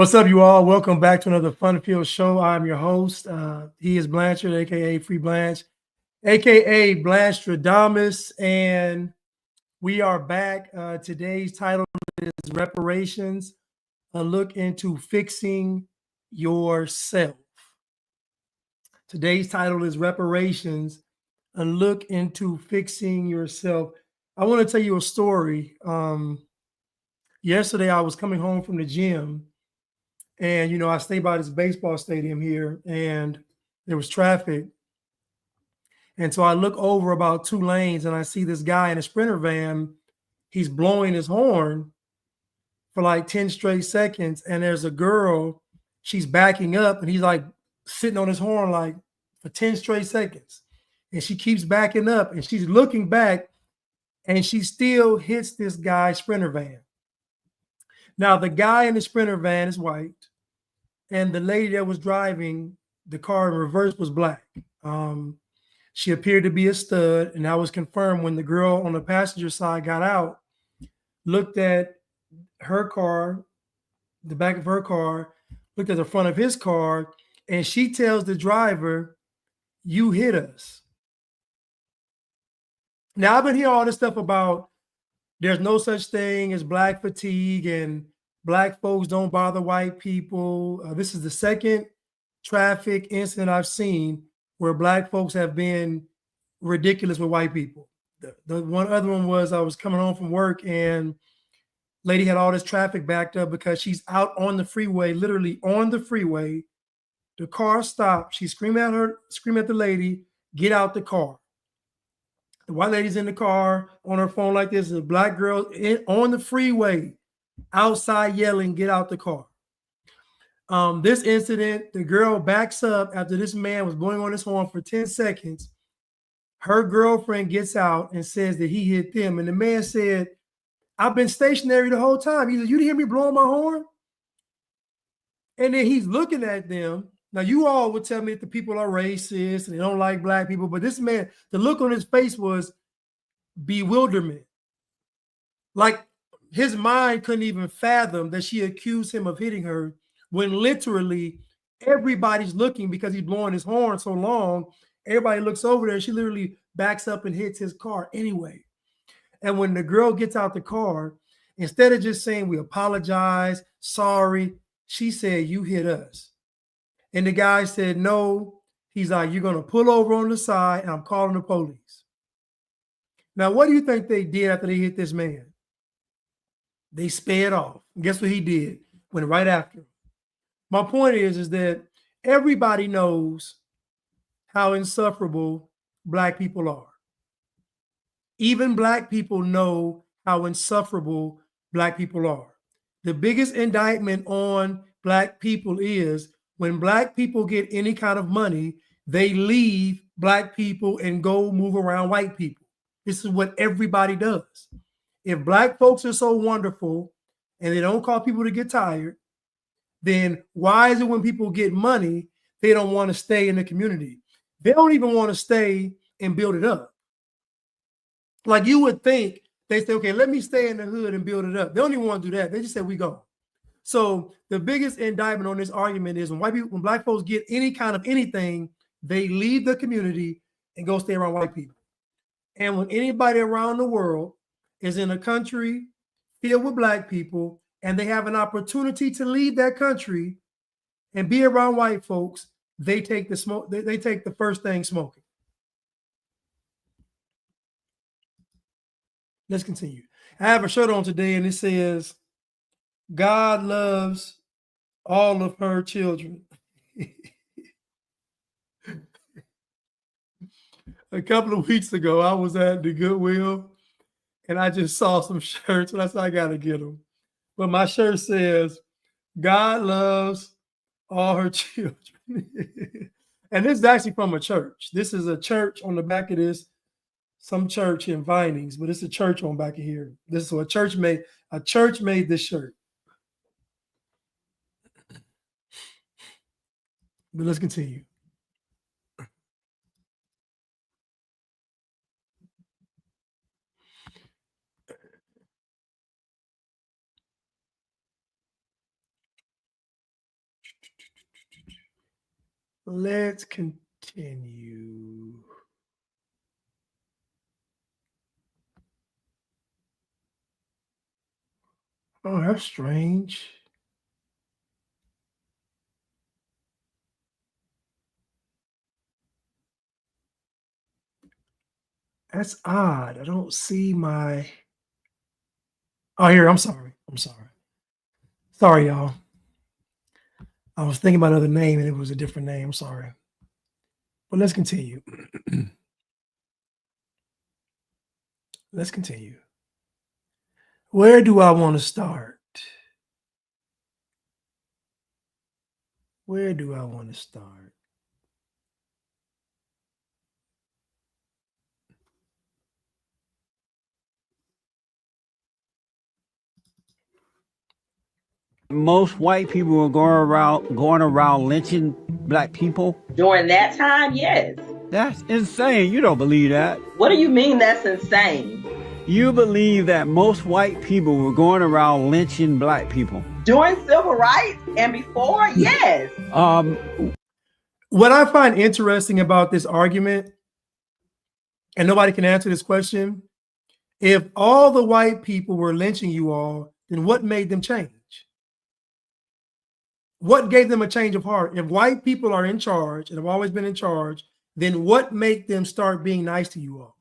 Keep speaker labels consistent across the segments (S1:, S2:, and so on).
S1: What's up, you all? Welcome back to another fun-filled show. I'm your host. He is Blanchard, aka Free Blanche, aka Blanstradamus, and we are back. Today's title is Reparations, a look into fixing yourself. Today's title is Reparations, a look into fixing yourself. I want to tell you a story. Yesterday, I was coming home from the gym. And I stay by this baseball stadium here, and there was traffic. And so I look over about 2 lanes and I see this guy in a Sprinter van. He's blowing his horn for like 10 straight seconds. And there's a girl, she's backing up, and he's like sitting on his horn like for 10 straight seconds. And she keeps backing up and she's looking back, and she still hits this guy's Sprinter van. Now, the guy in the Sprinter van is white, and the lady that was driving the car in reverse was black. She appeared to be a stud, and that was confirmed when the girl on the passenger side got out, looked at her car, the back of her car, looked at the front of his car, and she tells the driver, "You hit us." Now, I've been hearing all this stuff about there's no such thing as black fatigue and black folks don't bother white people. This is the second traffic incident I've seen where black folks have been ridiculous with white people. The one other one was I was coming home from work, and lady had all this traffic backed up because she's out on the freeway, literally on the freeway. The car stopped. She screamed at the lady, "Get out the car." The white lady's in the car on her phone like this. The black girl on the freeway outside yelling, "Get out the car." This incident, the girl backs up after this man was blowing on his horn for 10 seconds. Her girlfriend gets out and says that he hit them. And the man said, "I've been stationary the whole time." He said, "You didn't hear me blowing my horn?" And then he's looking at them. Now, you all would tell me that the people are racist and they don't like black people, but this man, the look on his face was bewilderment. Like his mind couldn't even fathom that she accused him of hitting her when literally everybody's looking because he's blowing his horn so long. Everybody looks over there. She literally backs up and hits his car anyway. And when the girl gets out the car, instead of just saying, "We apologize, sorry," she said, "You hit us." And the guy said, "No." He's like, "You're going to pull over on the side and I'm calling the police." Now, what do you think they did after they hit this man? They sped off. And guess what he did? Went right after him. My point is that everybody knows how insufferable black people are. Even black people know how insufferable black people are. The biggest indictment on black people is when black people get any kind of money, they leave black people and go move around white people. This is what everybody does. If black folks are so wonderful and they don't call people to get tired, then why is it when people get money, they don't want to stay in the community? They don't even want to stay and build it up. Like you would think they say, "Okay, let me stay in the hood and build it up." They don't even want to do that. They just say, "We go." So the biggest indictment on this argument is when black folks get any kind of anything, they leave the community and go stay around white people. And when anybody around the world is in a country filled with black people and they have an opportunity to leave that country and be around white folks, they take the smoke. They take the first thing smoking. Let's continue. I have a shirt on today and it says, "God loves all of her children." A couple of weeks ago, I was at the Goodwill and I just saw some shirts and I said, I got to get them. But my shirt says, "God loves all her children." And this is actually from a church. This is a church on the back of this, some church in Vinings, but it's a church on back of here. This is what a church made this shirt. But let's continue. Let's continue. Oh, that's strange. That's odd. I don't see my. Oh, here. I'm sorry. I'm sorry. Sorry, y'all. I was thinking about another name and it was a different name. I'm sorry. But let's continue. Let's continue. Where do I want to start? Where do I want to start?
S2: Most white people were going around lynching black people.
S3: During that time, yes.
S2: That's insane. You don't believe that.
S3: What do you mean that's insane?
S2: You believe that most white people were going around lynching black people.
S3: During civil rights and before, yes.
S1: What I find interesting about this argument, and nobody can answer this question, if all the white people were lynching you all, then what made them change? What gave them a change of heart? If white people are in charge and have always been in charge, then what made them start being nice to you all?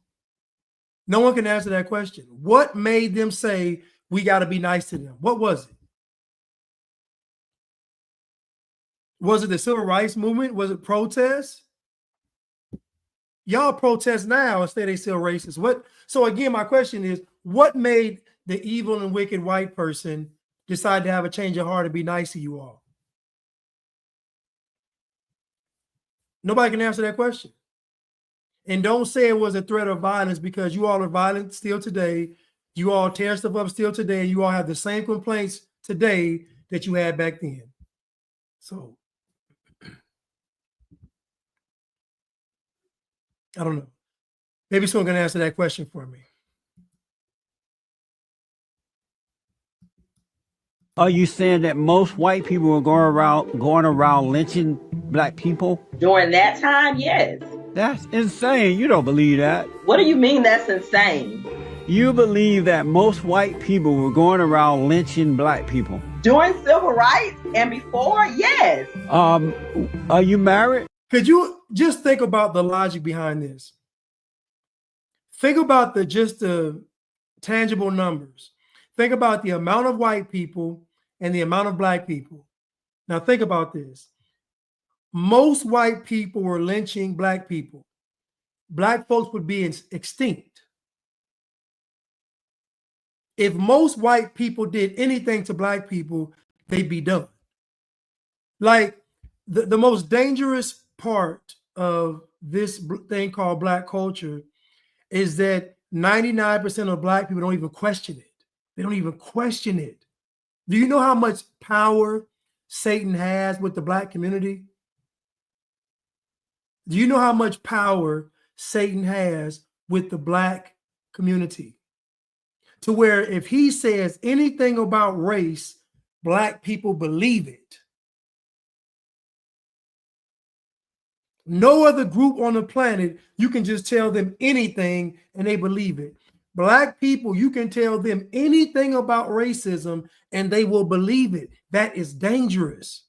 S1: No one can answer that question. What made them say, we got to be nice to them? What was it? Was it the civil rights movement? Was it protests? Y'all protest now and say they still racist. What? So again, my question is, what made the evil and wicked white person decide to have a change of heart and be nice to you all? Nobody can answer that question. And don't say it was a threat of violence, because you all are violent still today. You all tear stuff up still today. You all have the same complaints today that you had back then. So I don't know. Maybe someone can answer that question for me.
S2: Are you saying that most white people were going around lynching black people?
S3: During that time, yes.
S2: That's insane. You don't believe that.
S3: What do you mean that's insane?
S2: You believe that most white people were going around lynching black people.
S3: During civil rights and before, yes.
S2: Are you married?
S1: Could you just think about the logic behind this? Think about the tangible numbers. Think about the amount of white people and the amount of black people. Now think about this. Most white people were lynching black people. Black folks would be extinct. If most white people did anything to black people, they'd be done. Like the most dangerous part of this thing called black culture is that 99% of black people don't even question it. They don't even question it. Do you know how much power Satan has with the black community? Do you know how much power Satan has with the black community? To where if he says anything about race, black people believe it. No other group on the planet, you can just tell them anything and they believe it. Black people, you can tell them anything about racism and they will believe it. That is dangerous.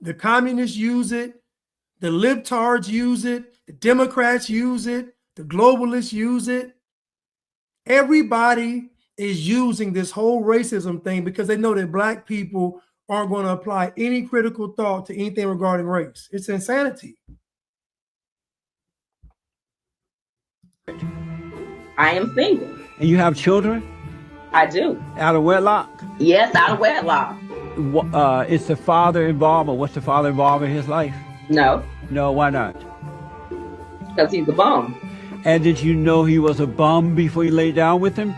S1: The communists use it. The libtards use it. The Democrats use it. The globalists use it. Everybody is using this whole racism thing because they know that black people aren't going to apply any critical thought to anything regarding race. It's insanity.
S3: I am single.
S2: And you have children?
S3: I do.
S2: Out of wedlock?
S3: Yes, out of wedlock.
S2: Is the father involved, or what's the father involved in his life?
S3: No.
S2: No, why not?
S3: Because he's a bum.
S2: And did you know he was a bum before you laid down with him?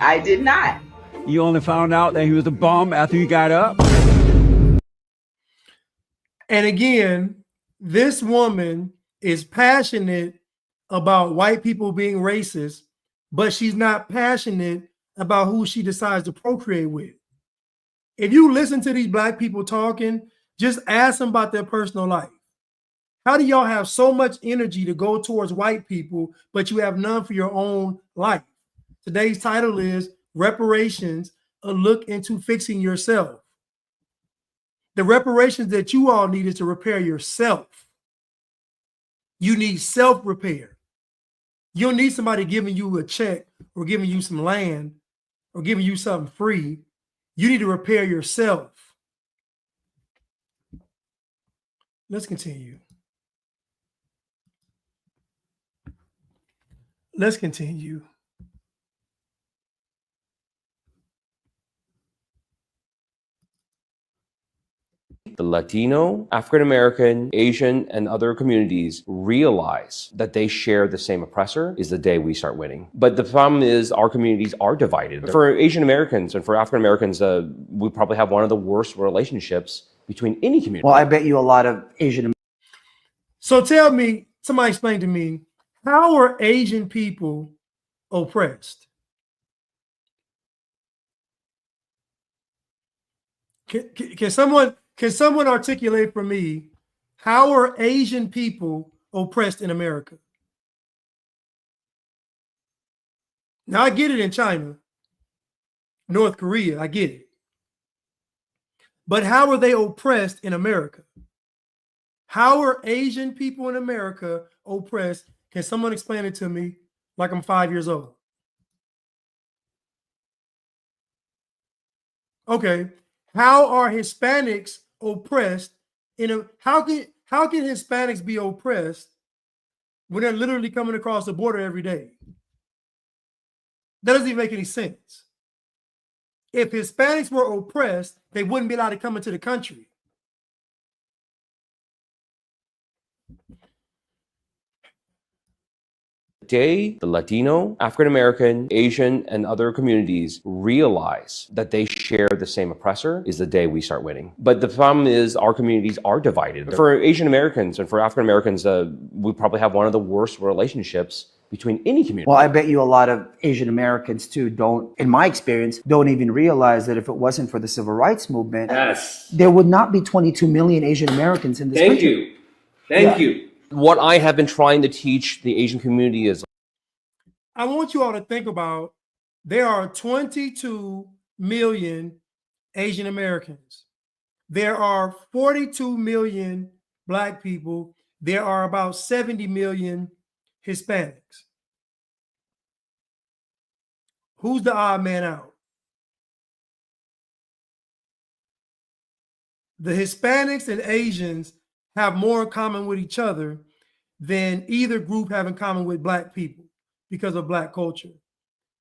S3: I did not.
S2: You only found out that he was a bum after you got up?
S1: And again, this woman is passionate about white people being racist, but she's not passionate about who she decides to procreate with. If you listen to these black people talking, Just ask them about their personal life. How do y'all have so much energy to go towards white people, but you have none for your own life? Today's title is Reparations, a look into fixing yourself. The reparations that you all need is to repair yourself. You need self-repair. You don't need somebody giving you a check or giving you some land or giving you something free. You need to repair yourself. Let's continue. Let's continue.
S4: The Latino, African American, Asian, and other communities realize that they share the same oppressor is the day we start winning. But the problem is our communities are divided. For Asian Americans and for African Americans, we probably have one of the worst relationships between any community.
S5: Well, I bet you a lot of Asian.
S1: So tell me, somebody explain to me, how are Asian people oppressed? Can someone articulate for me, how are Asian people oppressed in America? Now, I get it in China, North Korea, I get it. But how are they oppressed in America? How are Asian people in America oppressed? Can someone explain it to me like I'm 5 years old? Okay. How are Hispanics oppressed how can Hispanics be oppressed when they're literally coming across the border every day? That doesn't even make any sense. If Hispanics were oppressed, they wouldn't be allowed to come into the country.
S4: Day, the Latino, African American, Asian, and other communities realize that they share the same oppressor is the day we start winning. But the problem is our communities are divided. For Asian Americans and for African Americans, we probably have one of the worst relationships between any community.
S5: Well, I bet you a lot of Asian Americans too don't, in my experience, don't even realize that if it wasn't for the civil rights movement, there would not be 22 million Asian Americans in this country.
S4: Thank you. What I have been trying to teach the Asian community is,
S1: I want you all to think about, there are 22 million Asian Americans. There are 42 million Black people. There are about 70 million Hispanics. Who's the odd man out? The Hispanics and Asians have more in common with each other than either group have in common with Black people because of Black culture.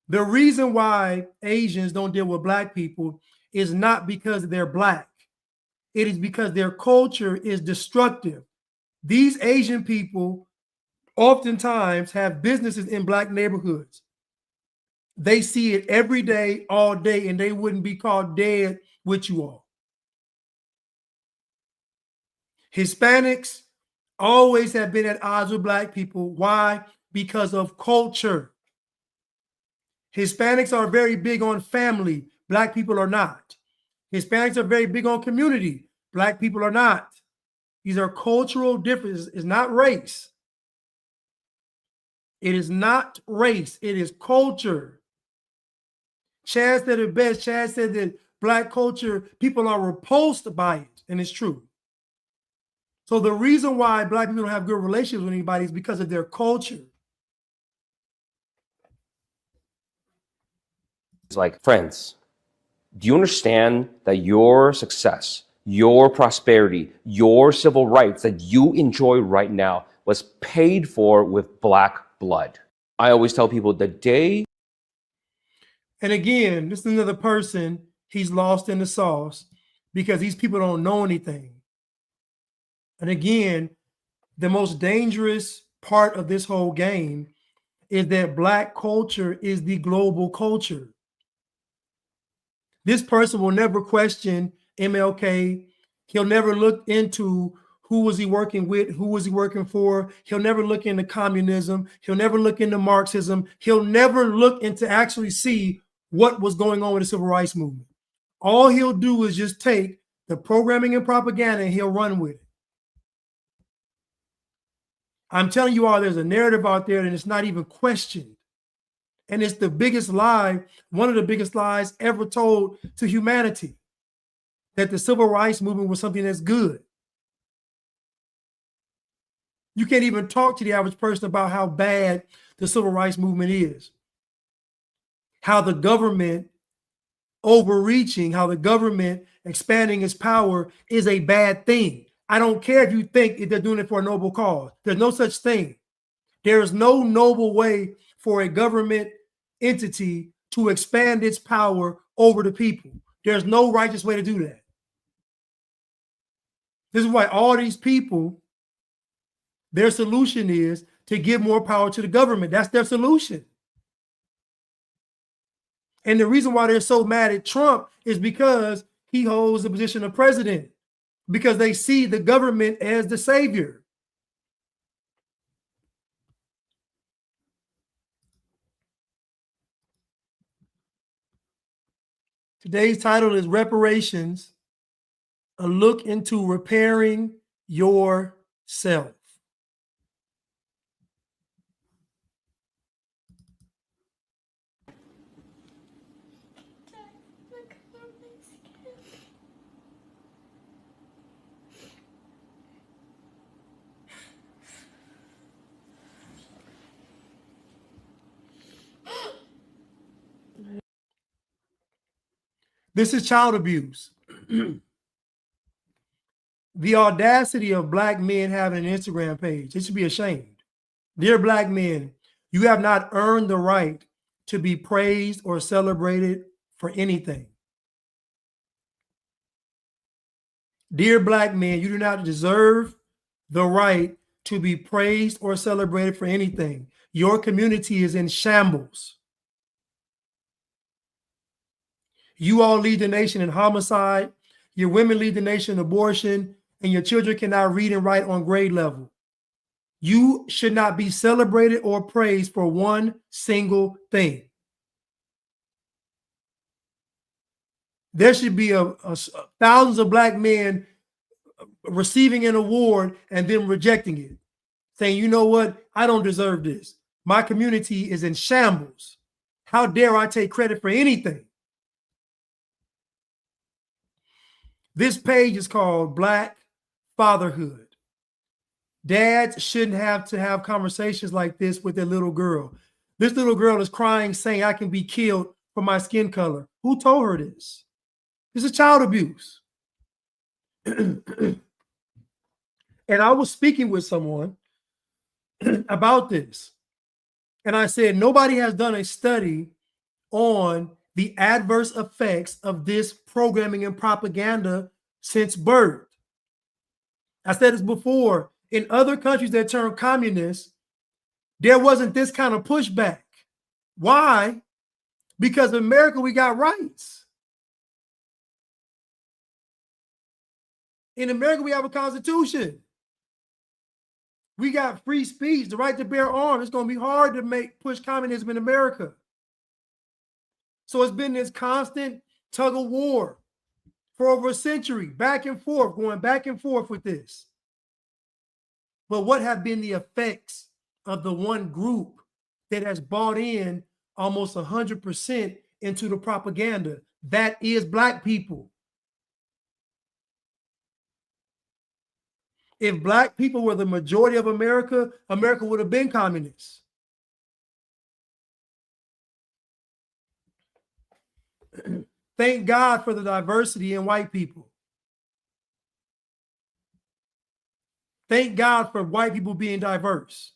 S1: The reason why Asians don't deal with Black people is not because they're Black. It is because their culture is destructive. These Asian people oftentimes have businesses in Black neighborhoods. They see it every day, all day, and they wouldn't be caught dead with you all. Hispanics always have been at odds with Black people. Why? Because of culture. Hispanics are very big on family. Black people are not. Hispanics are very big on community. Black people are not. These are cultural differences. It's not race. It is not race. It is culture. Chad said it best. Chad said that Black culture, people are repulsed by it, and it's true. So the reason why Black people don't have good relationships with anybody is because of their culture.
S4: it's like, friends, do you understand that your success, your prosperity, your civil rights that you enjoy right now was paid for with Black blood? I always tell people the day.
S1: And again, this is another person, he's lost in the sauce because these people don't know anything. And again, the most dangerous part of this whole game is that Black culture is the global culture. This person will never question MLK. He'll never look into who was he working with, who was he working for. He'll never look into communism. He'll never look into Marxism. He'll never look into actually see what was going on with the civil rights movement. All he'll do is just take the programming and propaganda, and he'll run with it. I'm telling you all, there's a narrative out there and it's not even questioned. And it's the biggest lie, one of the biggest lies ever told to humanity, that the civil rights movement was something that's good. You can't even talk to the average person about how bad the civil rights movement is. How the government overreaching, how the government expanding its power is a bad thing. I don't care if you think if they're doing it for a noble cause. There's no such thing. There is no noble way for a government entity to expand its power over the people. There's no righteous way to do that. This is why all these people, their solution is to give more power to the government. That's their solution. And the reason why they're so mad at Trump is because he holds the position of president, because they see the government as the savior. Today's title is Reparations, a look into repairing yourself. This is child abuse. The audacity of Black men having an Instagram page, they should be ashamed. Dear Black men, you have not earned the right to be praised or celebrated for anything. Dear Black men, you do not deserve the right to be praised or celebrated for anything. Your community is in shambles. You all lead the nation in homicide. Your women lead the nation in abortion, and your children cannot read and write on grade level. You should not be celebrated or praised for one single thing. There should be thousands of Black men receiving an award and then rejecting it, saying, you know what, I don't deserve this. My community is in shambles. How dare I take credit for anything? This page is called Black Fatherhood. Dads shouldn't have to have conversations like this with their little girl. This little girl is crying, saying, I can be killed for my skin color. Who told her this? This is child abuse. And I was speaking with someone about this. And I said, nobody has done a study on the adverse effects of this programming and propaganda since birth. I said this before. In other countries that turned communist, there wasn't this kind of pushback. Why? Because in America, we got rights. In America, we have a constitution. We got free speech, the right to bear arms. It's going to be hard to push communism in America. So it's been this constant tug of war for over a century, back and forth, going back and forth with this. But what have been the effects of the one group that has bought in almost 100% into the propaganda? That is Black people. If Black people were the majority of America, America would have been communist. Thank God for the diversity in white people. Thank God for white people being diverse.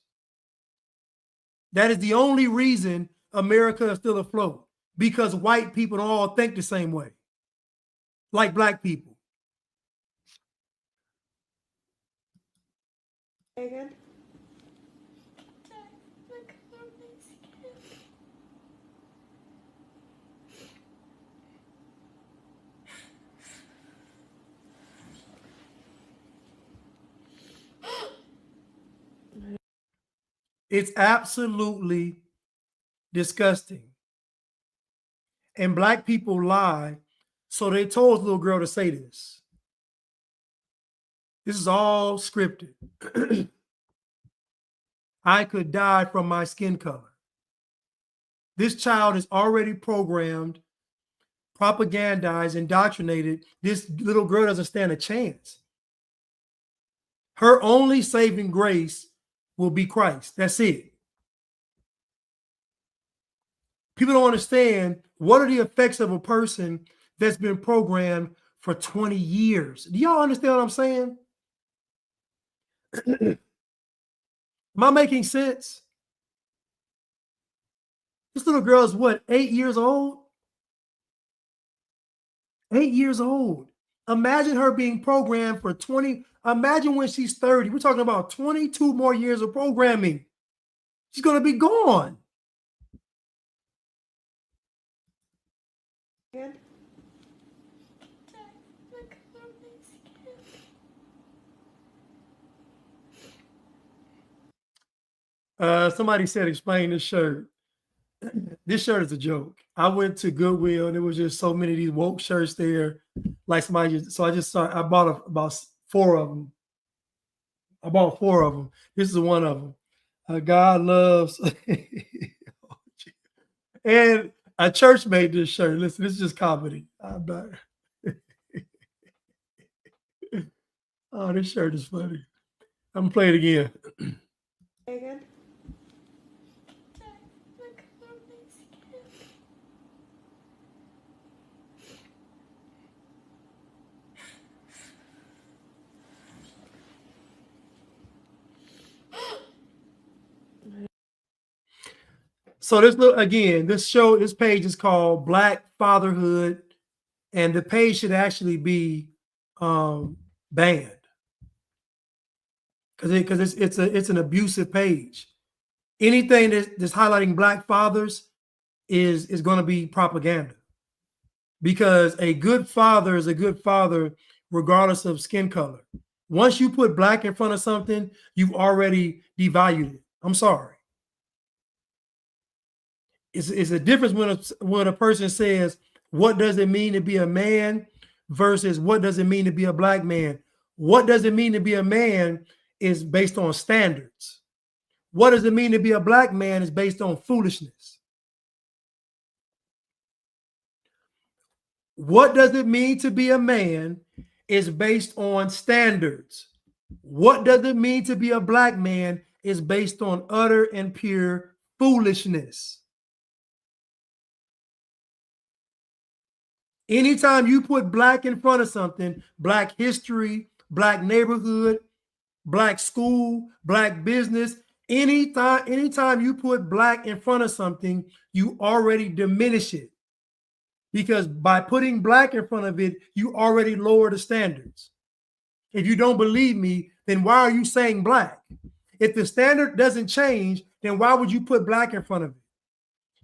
S1: That is the only reason America is still afloat, because white people don't all think the same way, like Black people.
S6: Again?
S1: It's absolutely disgusting. And Black people lie, so they told the little girl to say this. This is all scripted. I could die from my skin color. This child is already programmed, propagandized, indoctrinated. This little girl doesn't stand a chance. Her only saving grace will be Christ. That's it. People don't understand what are the effects of a person that's been programmed for 20 years. Do y'all understand what I'm saying? Am I making sense? This little girl is what, 8 years old? 8 years old. Imagine her being programmed for 20. Imagine when she's 30. We're talking about 22 more years of programming. She's going to be gone. Somebody said, explain this shirt. This shirt is a joke. I went to Goodwill and there was just so many of these woke shirts there. Like somebody just, so I just saw, I bought about 4 of them. I bought 4 of them. This is one of them. God loves. And a church made this shirt. Listen, this is just comedy. I'm not. Oh, this shirt is funny. I'm gonna play it again.
S6: Again?
S1: So this page is called Black Fatherhood, and the page should actually be banned because it's an abusive page. Anything that's highlighting Black fathers is going to be propaganda, because a good father is a good father regardless of skin color. Once you put Black in front of something, you've already devalued it. I'm sorry. It's a difference when a person says, what does it mean to be a man versus what does it mean to be a Black man? What does it mean to be a man is based on standards. What does it mean to be a Black man is based on foolishness. What does it mean to be a man is based on standards. What does it mean to be a Black man is based on utter and pure foolishness. Anytime you put Black in front of something, Black history, Black neighborhood, Black school, Black business, anytime you put Black in front of something, you already diminish it. Because by putting Black in front of it, you already lower the standards. If you don't believe me, then why are you saying Black? If the standard doesn't change, then why would you put Black in front of it?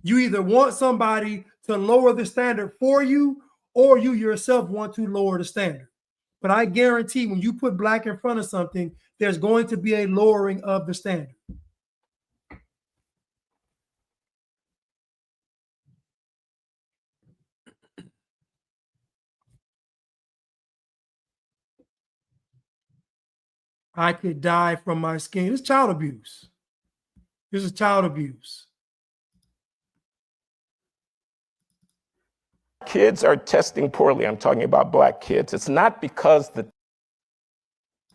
S1: You either want somebody to lower the standard for you, or you yourself want to lower the standard. But I guarantee when you put Black in front of something, there's going to be a lowering of the standard. I could die from my skin. It's child abuse. This is child abuse.
S7: Kids are testing poorly. I'm talking about Black kids. It's not because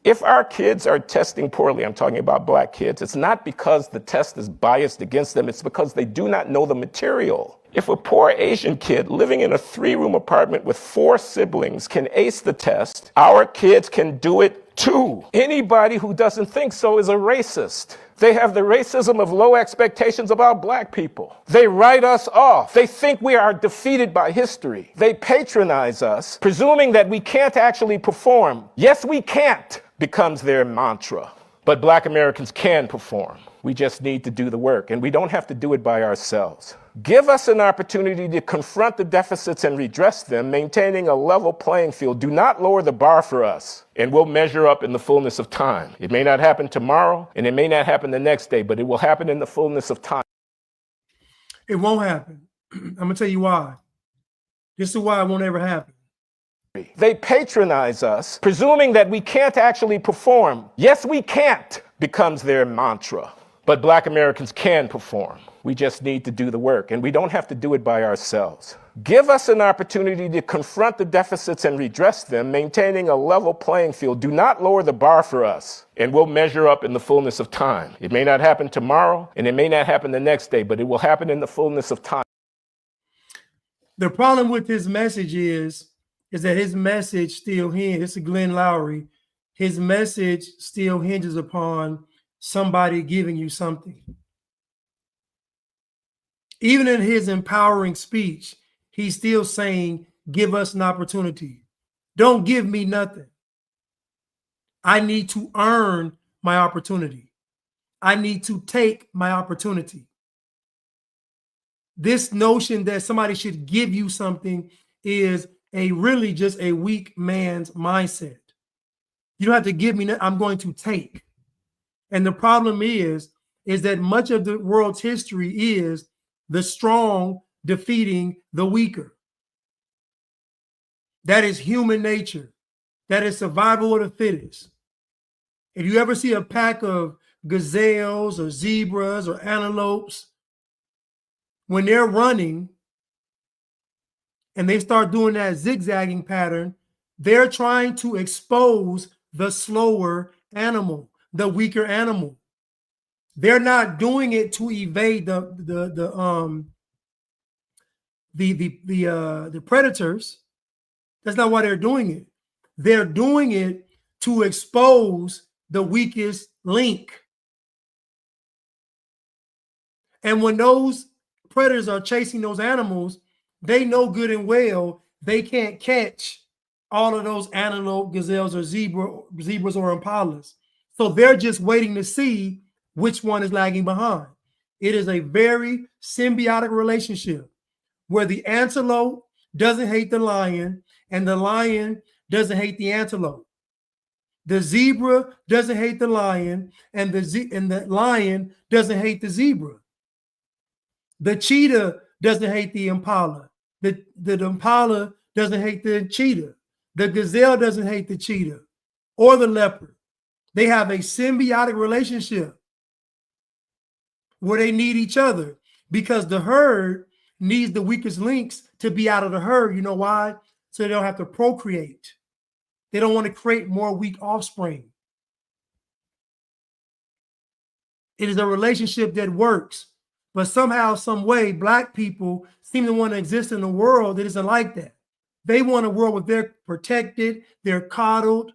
S7: if our kids are testing poorly, I'm talking about Black kids, it's not because the test is biased against them. It's because they do not know the material. If a poor Asian kid living in a 3-room apartment with 4 siblings can ace the test, our kids can do it too. Anybody who doesn't think so is a racist. They have the racism of low expectations about Black people. They write us off. They think we are defeated by history. They patronize us, presuming that we can't actually perform. Yes, we can't, becomes their mantra. But Black Americans can perform. We just need to do the work, and we don't have to do it by ourselves. Give us an opportunity to confront the deficits and redress them, maintaining a level playing field. Do not lower the bar for us, and we'll measure up in the fullness of time. It may not happen tomorrow, and it may not happen the next day, but it will happen in the fullness of time.
S1: It won't happen. I'm going to tell you why. This is why it won't ever happen.
S7: They patronize us, presuming that we can't actually perform. Yes, we can't becomes their mantra. But Black Americans can perform. We just need to do the work, and we don't have to do it by ourselves. Give us an opportunity to confront the deficits and redress them, maintaining a level playing field. Do not lower the bar for us, and we'll measure up in the fullness of time. It may not happen tomorrow, and it may not happen the next day, but it will happen in the fullness of time.
S1: The problem with his message is that his message still hinges. This is Glenn Lowry. His message still hinges upon somebody giving you something. Even in his empowering speech, he's still saying, give us an opportunity. Don't give me nothing. I need to earn my opportunity. I need to take my opportunity. This notion that somebody should give you something is really just a weak man's mindset. You don't have to give me, I'm going to take. And the problem is that much of the world's history is the strong defeating the weaker. That is human nature. That is survival of the fittest. If you ever see a pack of gazelles or zebras or antelopes, when they're running and they start doing that zigzagging pattern, they're trying to expose the slower animal, the weaker animal. They're not doing it to evade the predators. That's not why they're doing it. They're doing it to expose the weakest link. And when those predators are chasing those animals, they know good and well they can't catch all of those antelope, gazelles, or zebras or impalas. So they're just waiting to see which one is lagging behind. It is a very symbiotic relationship where the antelope doesn't hate the lion and the lion doesn't hate the antelope. The zebra doesn't hate the lion and the lion doesn't hate the zebra. The cheetah doesn't hate the impala. The impala doesn't hate the cheetah. The gazelle doesn't hate the cheetah or the leopard. They have a symbiotic relationship where they need each other because the herd needs the weakest links to be out of the herd. You know why? So they don't have to procreate. They don't want to create more weak offspring. It is a relationship that works, but somehow, some way, Black people seem to want to exist in a world that isn't like that. They want a world where they're protected, they're coddled,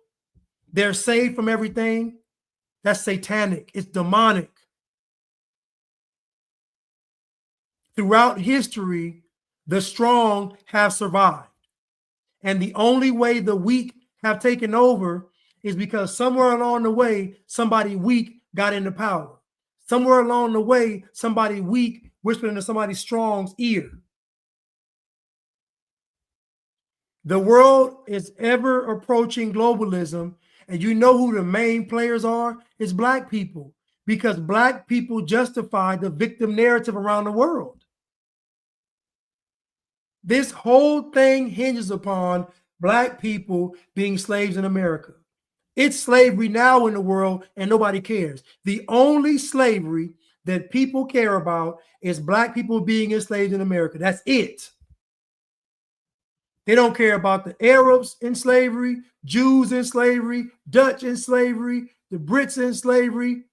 S1: they're saved from everything. That's satanic. It's demonic. Throughout history, the strong have survived. And the only way the weak have taken over is because somewhere along the way, somebody weak got into power. Somewhere along the way, somebody weak whispered into somebody strong's ear. The world is ever approaching globalism, and you know who the main players are? It's Black people, because Black people justify the victim narrative around the world. This whole thing hinges upon Black people being slaves in America. It's slavery now in the world, and nobody cares. The only slavery that people care about is Black people being enslaved in America. That's it. They don't care about the Arabs in slavery, Jews in slavery, Dutch in slavery, the Brits in slavery,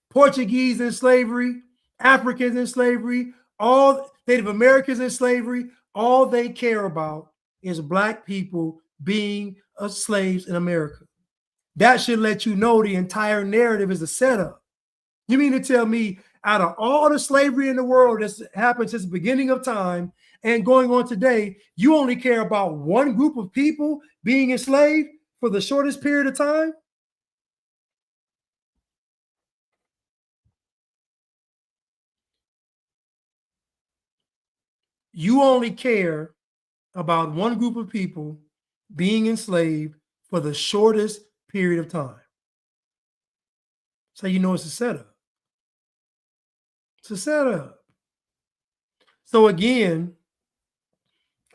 S1: Portuguese in slavery, Africans in slavery, all Native Americans in slavery. All they care about is Black people being slaves in America. That should let you know the entire narrative is a setup. You mean to tell me out of all the slavery in the world that's happened since the beginning of time and going on today, you only care about one group of people being enslaved for the shortest period of time? You only care about one group of people being enslaved for the shortest period of time. So you know it's a setup. It's a setup. So again,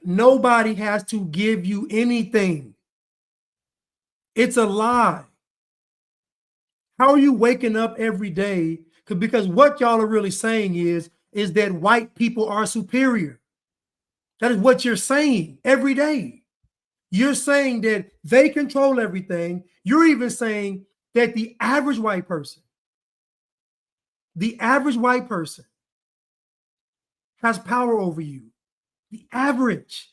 S1: Nobody has to give you anything. It's a lie. How are you waking up every day? Because what y'all are really saying is that white people are superior. That is what you're saying every day. You're saying that they control everything. You're even saying that the average white person has power over you. The average.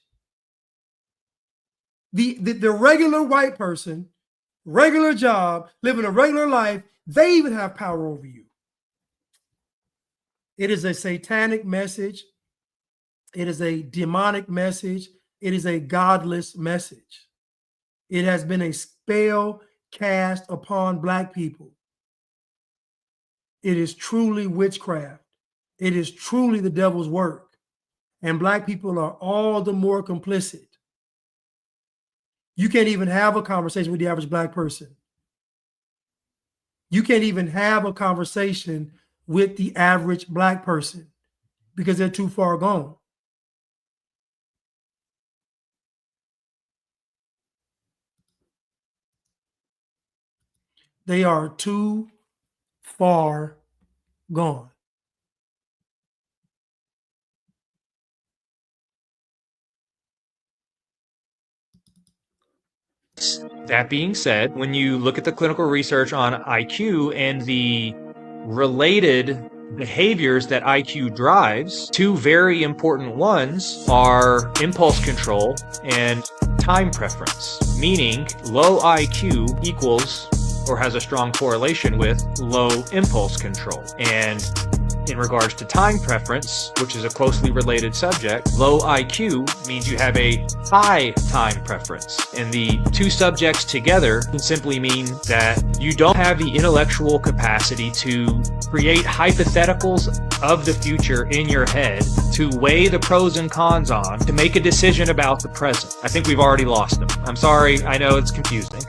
S1: The regular white person, regular job, living a regular life, they even have power over you. It is a satanic message. It is a demonic message. It is a godless message. It has been a spell cast upon Black people. It is truly witchcraft. It is truly the devil's work. And Black people are all the more complicit. You can't even have a conversation with the average Black person. You can't even have a conversation with the average Black person because they're too far gone. They are too far gone.
S8: That being said, when you look at the clinical research on IQ and the related behaviors that IQ drives, two very important ones are impulse control and time preference, meaning low IQ equals or has a strong correlation with low impulse control. And in regards to time preference, which is a closely related subject, low IQ means you have a high time preference. And the two subjects together can simply mean that you don't have the intellectual capacity to create hypotheticals of the future in your head, to weigh the pros and cons on, to make a decision about the present. I think we've already lost them. I'm sorry, I know it's confusing.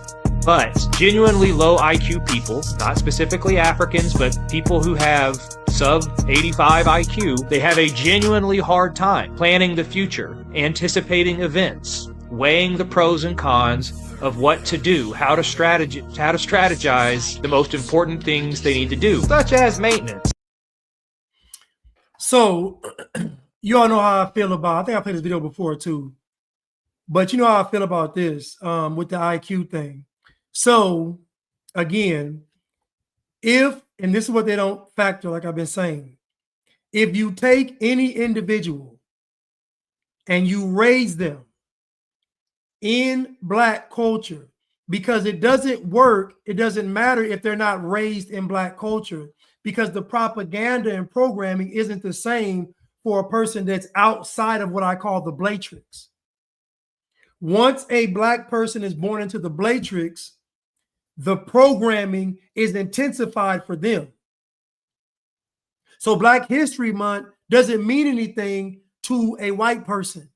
S8: But genuinely low IQ people, not specifically Africans, but people who have sub 85 IQ, they have a genuinely hard time planning the future, anticipating events, weighing the pros and cons of what to do, how to strategize the most important things they need to do, such as maintenance.
S1: So you all know how I feel about, I think I played this video before too, but you know how I feel about this with the IQ thing. So again, and this is what they don't factor, like I've been saying, if you take any individual and you raise them in Black culture, because it doesn't work, it doesn't matter if they're not raised in Black culture, because the propaganda and programming isn't the same for a person that's outside of what I call the Blatrix. Once a Black person is born into the Blatrix, the programming is intensified for them. So Black History Month doesn't mean anything to a white person.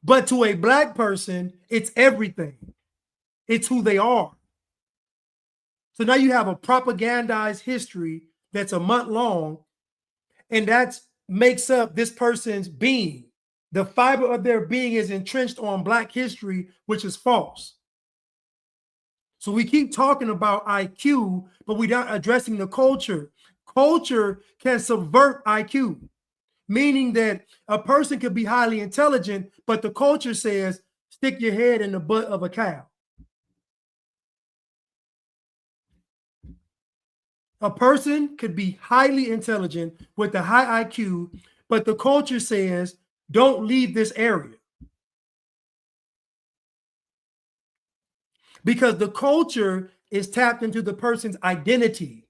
S1: But to a Black person, it's everything. It's who they are. So now you have a propagandized history that's a month long, and that makes up this person's being. The fiber of their being is entrenched on Black history, which is false. So we keep talking about IQ, but we're not addressing the culture. Culture can subvert IQ, meaning that a person could be highly intelligent, but the culture says, stick your head in the butt of a cow. A person could be highly intelligent with a high IQ, but the culture says, don't leave this area. Because the culture is tapped into the person's identity.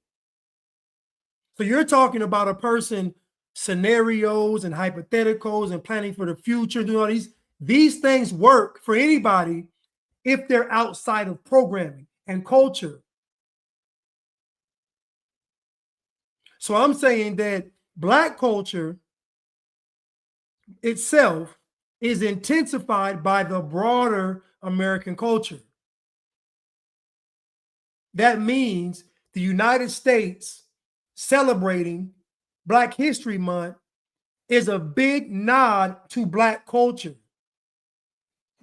S1: So you're talking about a person, scenarios and hypotheticals and planning for the future, doing all these things work for anybody if they're outside of programming and culture. So I'm saying that Black culture itself is intensified by the broader American culture. That means the United States celebrating Black History Month is a big nod to Black culture.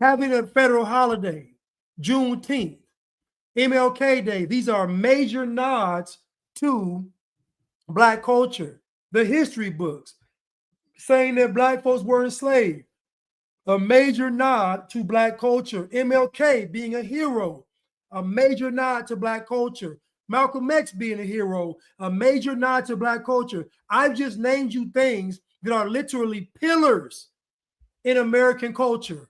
S1: Having a federal holiday, Juneteenth, MLK Day, these are major nods to Black culture. The history books saying that Black folks were enslaved, a major nod to Black culture. MLK being a hero, a major nod to Black culture. Malcolm X being a hero, a major nod to Black culture. I've just named you things that are literally pillars in American culture.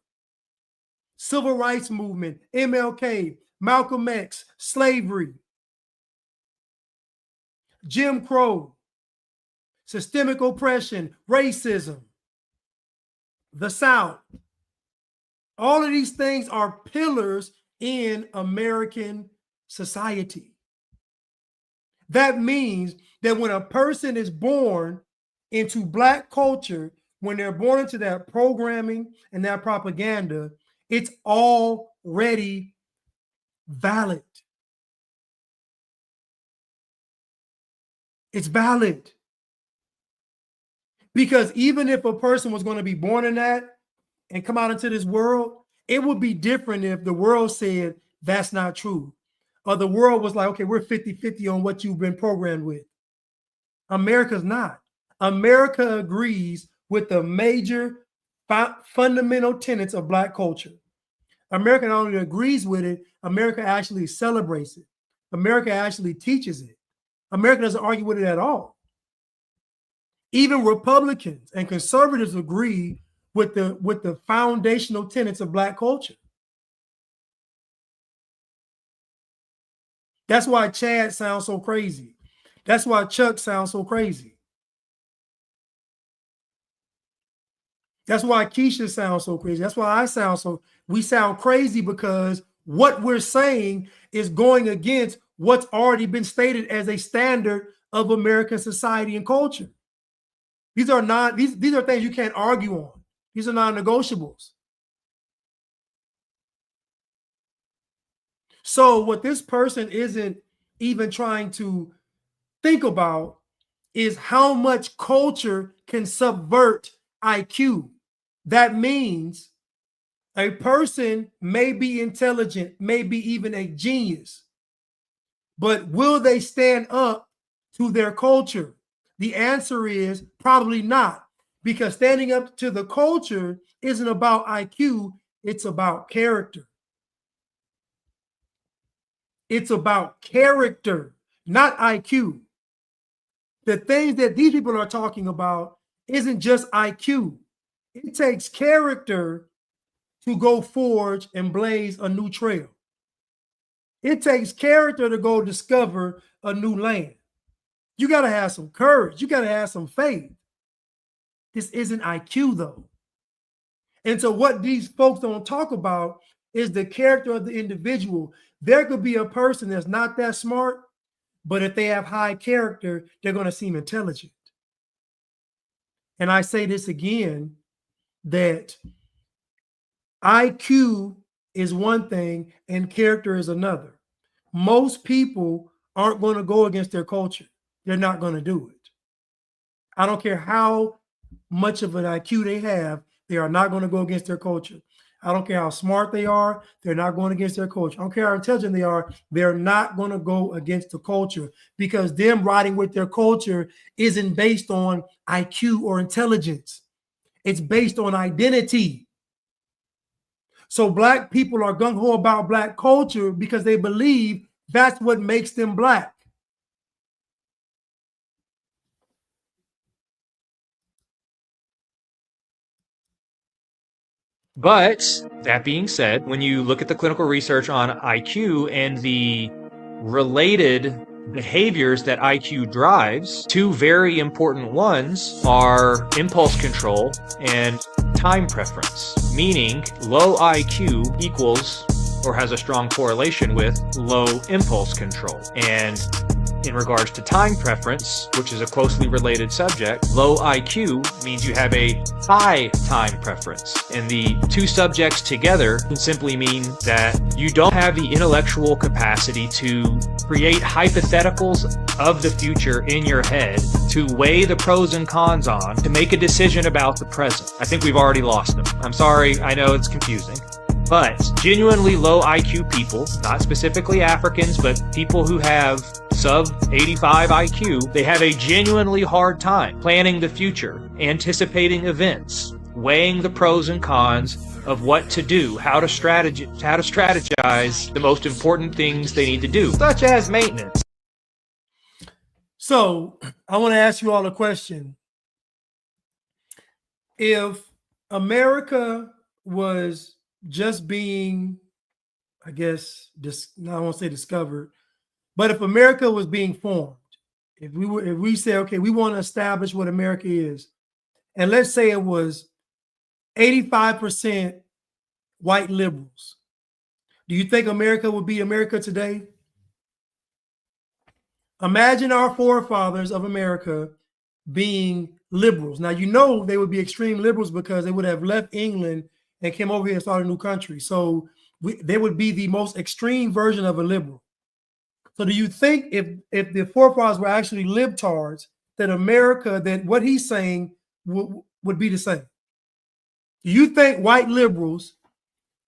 S1: Civil rights movement, MLK, Malcolm X, slavery, Jim Crow, systemic oppression, racism, the South. All of these things are pillars in American society. That means that when a person is born into Black culture, when they're born into that programming and that propaganda, it's already valid. It's valid. Because even if a person was going to be born in that and come out into this world, it would be different if the world said that's not true. Or the world was like, okay, we're 50-50 on what you've been programmed with. America's not. America agrees with the major fundamental tenets of Black culture. America not only agrees with it, America actually celebrates it. America actually teaches it. America doesn't argue with it at all. Even Republicans and conservatives agree with the foundational tenets of Black culture. That's why Chad sounds so crazy. That's why Chuck sounds so crazy. That's why Keisha sounds so crazy. That's why we sound crazy, because what we're saying is going against what's already been stated as a standard of American society and culture. These are things you can't argue on. These are non-negotiables. So what this person isn't even trying to think about is how much culture can subvert IQ. That means a person may be intelligent, may be even a genius, but will they stand up to their culture? The answer is probably not, because standing up to the culture isn't about IQ, it's about character. It's about character, not IQ. The things that these people are talking about isn't just IQ. It takes character to go forge and blaze a new trail. It takes character to go discover a new land. You got to have some courage. You got to have some faith. This isn't IQ, though. And so what these folks don't talk about is the character of the individual. There could be a person that's not that smart, but if they have high character, they're going to seem intelligent. And I say this again, that IQ is one thing and character is another. Most people aren't going to go against their culture. They're not going to do it. I don't care how much of an IQ they have, they are not going to go against their culture. I don't care how smart they are, they're not going against their culture. I don't care how intelligent they are, they're not going to go against the culture, because them riding with their culture isn't based on IQ or intelligence. It's based on identity. So Black people are gung-ho about Black culture because they believe that's what makes them Black.
S8: But that being said, when you look at the clinical research on IQ and the related behaviors that IQ drives, two very important ones are impulse control and time preference, meaning low IQ equals or has a strong correlation with low impulse control. And in regards to time preference, which is a closely related subject, low IQ means you have a high time preference. And the two subjects together can simply mean that you don't have the intellectual capacity to create hypotheticals of the future in your head to weigh the pros and cons on to make a decision about the present. I think we've already lost them. I'm sorry, I know it's confusing. But genuinely low IQ people, not specifically Africans, but people who have sub 85 IQ, they have a genuinely hard time planning the future, anticipating events, weighing the pros and cons of what to do, how to strategize the most important things they need to do, such as maintenance.
S1: So I want to ask you all a question. If America was just being, I guess, I won't say discovered, but if America was being formed, if we say, okay, we want to establish what America is, and let's say it was 85% white liberals, do you think America would be America today? Imagine our forefathers of America being liberals. Now, you know they would be extreme liberals because they would have left England and came over here and started a new country. So they would be the most extreme version of a liberal. So do you think if the forefathers were actually libtards, that America, that what he's saying would be the same? Do you think white liberals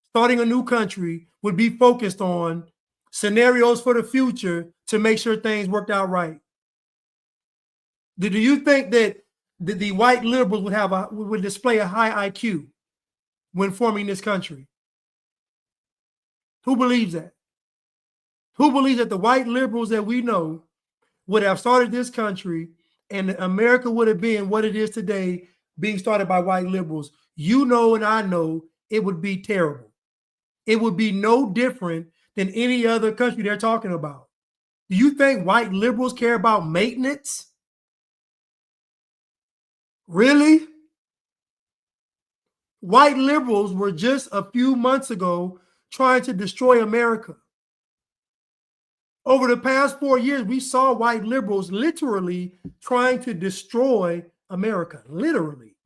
S1: starting a new country would be focused on scenarios for the future to make sure things worked out right? Do you think that the white liberals would display a high IQ when forming this country? Who believes that? Who believes that the white liberals that we know would have started this country and America would have been what it is today, being started by white liberals? You know, and I know it would be terrible. It would be no different than any other country they're talking about. Do you think white liberals care about maintenance? Really? White liberals were just a few months ago trying to destroy America. Over the past 4 years, we saw white liberals literally trying to destroy America, literally.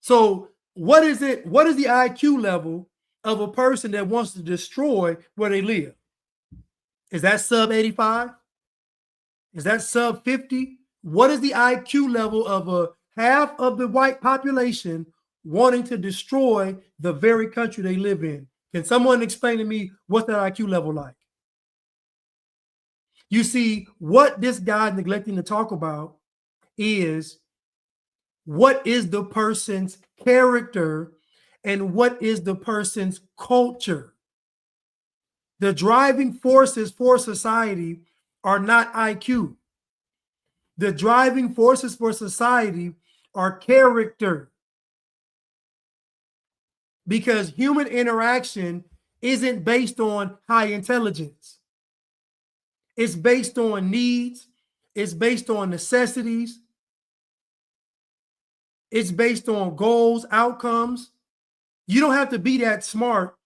S1: So what is it? What is the IQ level of a person that wants to destroy where they live? Is that sub 85? Is that sub 50? What is the IQ level of a half of the white population wanting to destroy the very country they live in? Can someone explain to me what's that IQ level like? You see, what this guy is neglecting to talk about is what is the person's character and what is the person's culture. The driving forces for society are not IQ. The driving forces for society are character. Because human interaction isn't based on high intelligence. It's based on needs. It's based on necessities. It's based on goals, outcomes. You don't have to be that smart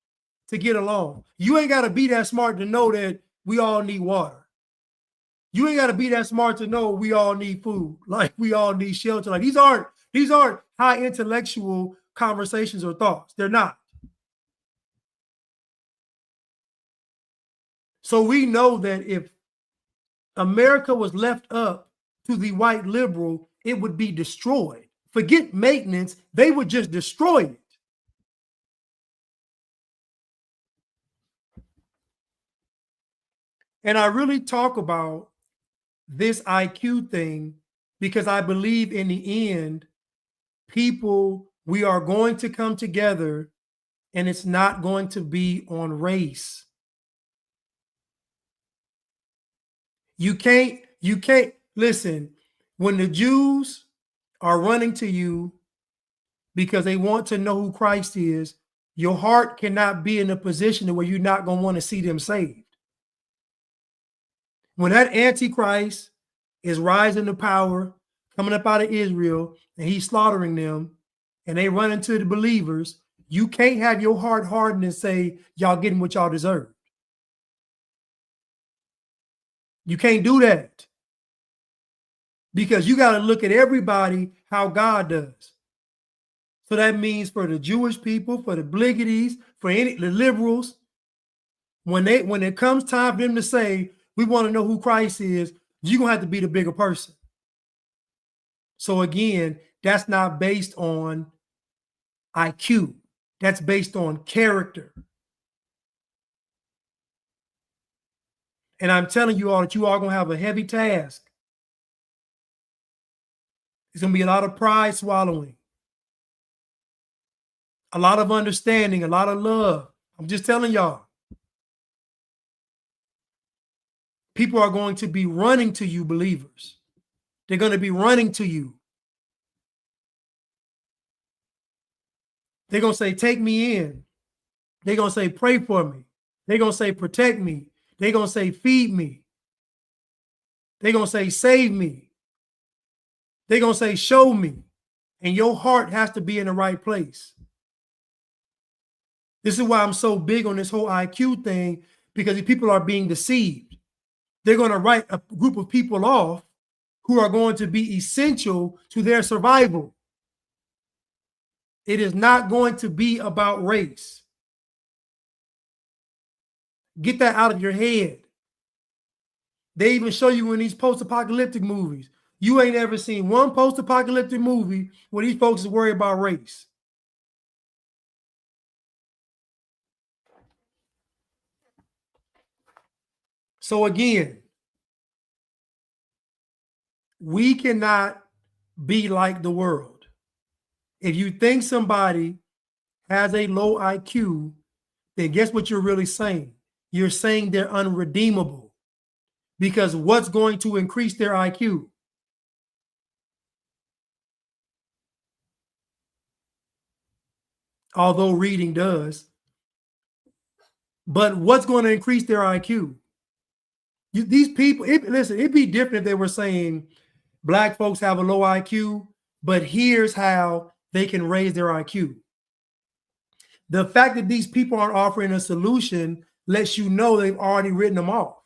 S1: to get along. You ain't got to be that smart to know that we all need water. You ain't got to be that smart to know we all need food, like we all need shelter. Like these aren't high intellectual conversations or thoughts. They're not. So we know that if America was left up to the white liberal, it would be destroyed. Forget maintenance, they would just destroy it. And I really talk about this IQ thing because I believe in the end, people, we are going to come together and it's not going to be on race. You can't listen, when the Jews are running to you because they want to know who Christ is, your heart cannot be in a position where you're not going to want to see them saved. When that Antichrist is rising to power, coming up out of Israel, and he's slaughtering them, and they run into the believers, you can't have your heart hardened and say, y'all getting what y'all deserve. You can't do that. Because you got to look at everybody how God does. So that means for the Jewish people, for the Blighties, for the liberals, when it comes time for them to say, we want to know who Christ is, you're going to have to be the bigger person. So again, that's not based on IQ. That's based on character. And I'm telling you all that you are going to have a heavy task. It's going to be a lot of pride swallowing, a lot of understanding, a lot of love. I'm just telling y'all. People are going to be running to you, believers. They're going to be running to you. They're going to say, take me in. They're going to say, pray for me. They're going to say, protect me. They're going to say, feed me. They're going to say, save me. They're going to say, show me. And your heart has to be in the right place. This is why I'm so big on this whole IQ thing, because people are being deceived. They're going to write a group of people off who are going to be essential to their survival. It is not going to be about race. Get that out of your head. They even show you in these post-apocalyptic movies. You ain't ever seen one post-apocalyptic movie where these folks is worried about race. So again, we cannot be like the world. If you think somebody has a low IQ, then guess what you're really saying? You're saying they're unredeemable. Because what's going to increase their IQ? Although reading does. But what's going to increase their IQ? These people, listen, it'd be different if they were saying black folks have a low IQ, but here's how they can raise their IQ. The fact that these people aren't offering a solution lets you know they've already written them off.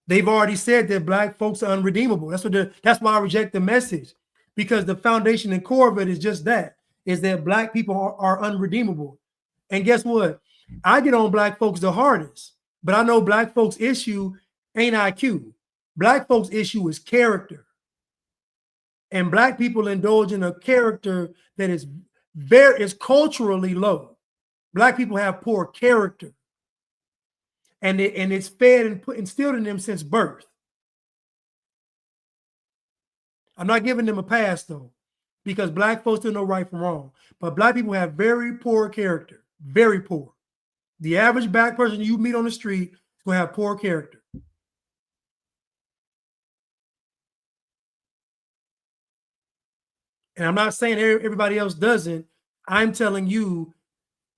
S1: They've already said that black folks are unredeemable. That's why I reject the message, because the foundation and core of it is just that, is that black people are unredeemable. And guess what? I get on black folks the hardest, but I know black folks' issue ain't IQ. Black folks' issue is character. And black people indulge in a character that is culturally low. Black people have poor character. And it's fed and instilled in them since birth. I'm not giving them a pass though, because black folks don't know right from wrong. But black people have very poor character, very poor. The average black person you meet on the street is going to have poor character. And I'm not saying everybody else doesn't. I'm telling you,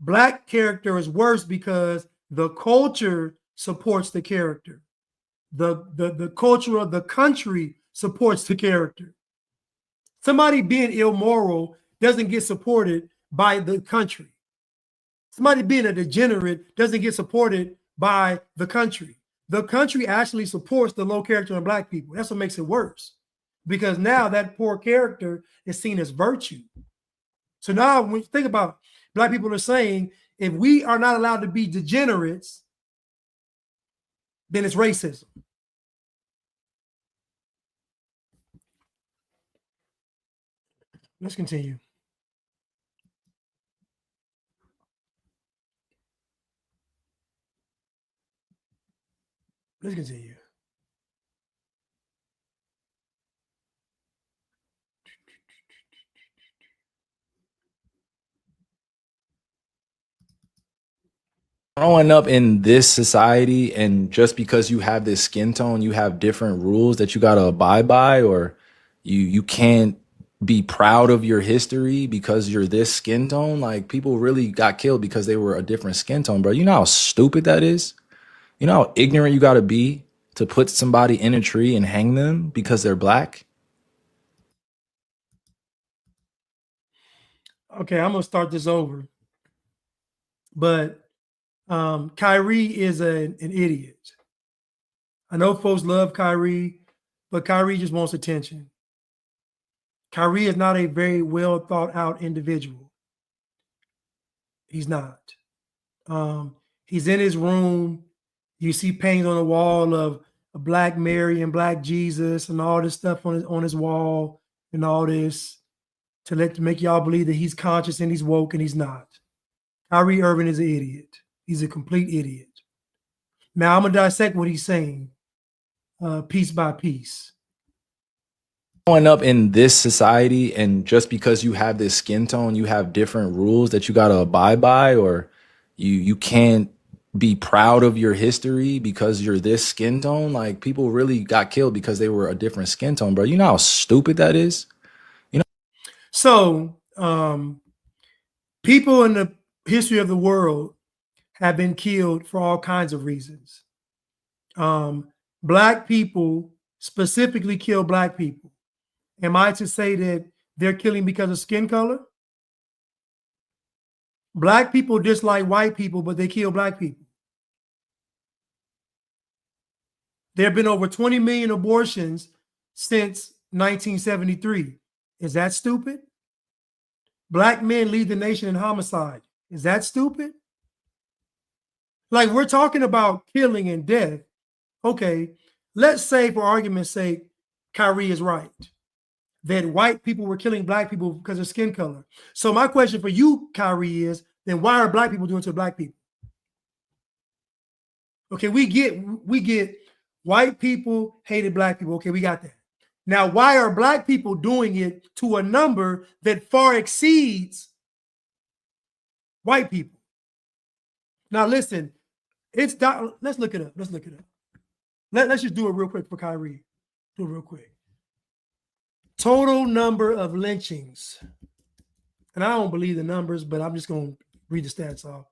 S1: black character is worse because the culture supports the character. The culture of the country supports the character. Somebody being immoral doesn't get supported by the country. Somebody being a degenerate doesn't get supported by the country. The country actually supports the low character in black people. That's what makes it worse, because now that poor character is seen as virtue. So now when you think about it, black people are saying, if we are not allowed to be degenerates, then it's racism. Let's continue. Let's continue.
S9: Growing up in this society, and just because you have this skin tone, you have different rules that you got to abide by, or you can't be proud of your history because you're this skin tone. Like, people really got killed because they were a different skin tone, bro. You know how stupid that is? You know how ignorant you got to be to put somebody in a tree and hang them because they're black?
S1: Okay, I'm going to start this over. But Kyrie is an idiot. I know folks love Kyrie, but Kyrie just wants attention. Kyrie is not a very well thought out individual. He's not. He's in his room. You see paintings on the wall of Black Mary and Black Jesus and all this stuff on his wall and all this to make y'all believe that he's conscious and he's woke, and he's not. Kyrie Irving is an idiot. He's a complete idiot. Now I'm gonna dissect what he's saying, piece by piece.
S9: Growing up in this society, and just because you have this skin tone, you have different rules that you got to abide by, or you can't be proud of your history because you're this skin tone. Like, people really got killed because they were a different skin tone, bro. You know how stupid that is?
S1: So people in the history of the world have been killed for all kinds of reasons. Black people specifically kill Black people. Am I to say that they're killing because of skin color? Black people dislike white people, but they kill Black people. There have been over 20 million abortions since 1973. Is that stupid? Black men lead the nation in homicide. Is that stupid? Like, we're talking about killing and death. Okay, let's say, for argument's sake, Kyrie is right, that white people were killing Black people because of skin color. So my question for you, Kyrie, is then why are Black people doing it to Black people? Okay, we get white people hated Black people. Okay, we got that. Now, why are Black people doing it to a number that far exceeds white people? Now, listen, let's look it up. Let's look it up. Let's just do it real quick for Kyrie. Do it real quick. Total number of lynchings. And I don't believe the numbers, but I'm just going to read the stats off.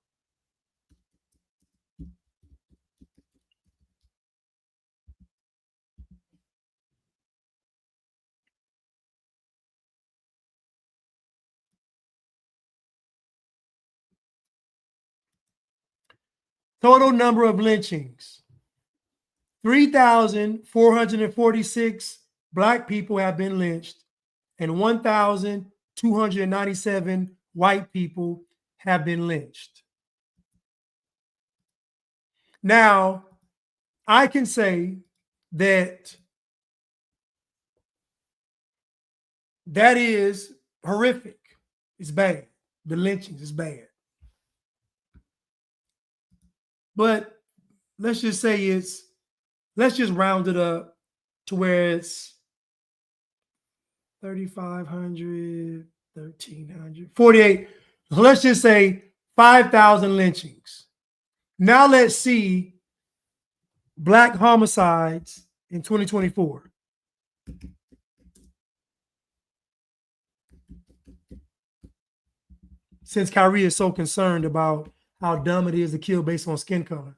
S1: Total number of lynchings. 3,446 Black people have been lynched, and 1,297 white people have been lynched. Now, I can say that that is horrific. It's bad. The lynchings is bad. But let's just say let's just round it up to where it's 3,500, 1,300, 48. So let's just say 5,000 lynchings. Now let's see Black homicides in 2024. Since Kyrie is so concerned about how dumb it is to kill based on skin color.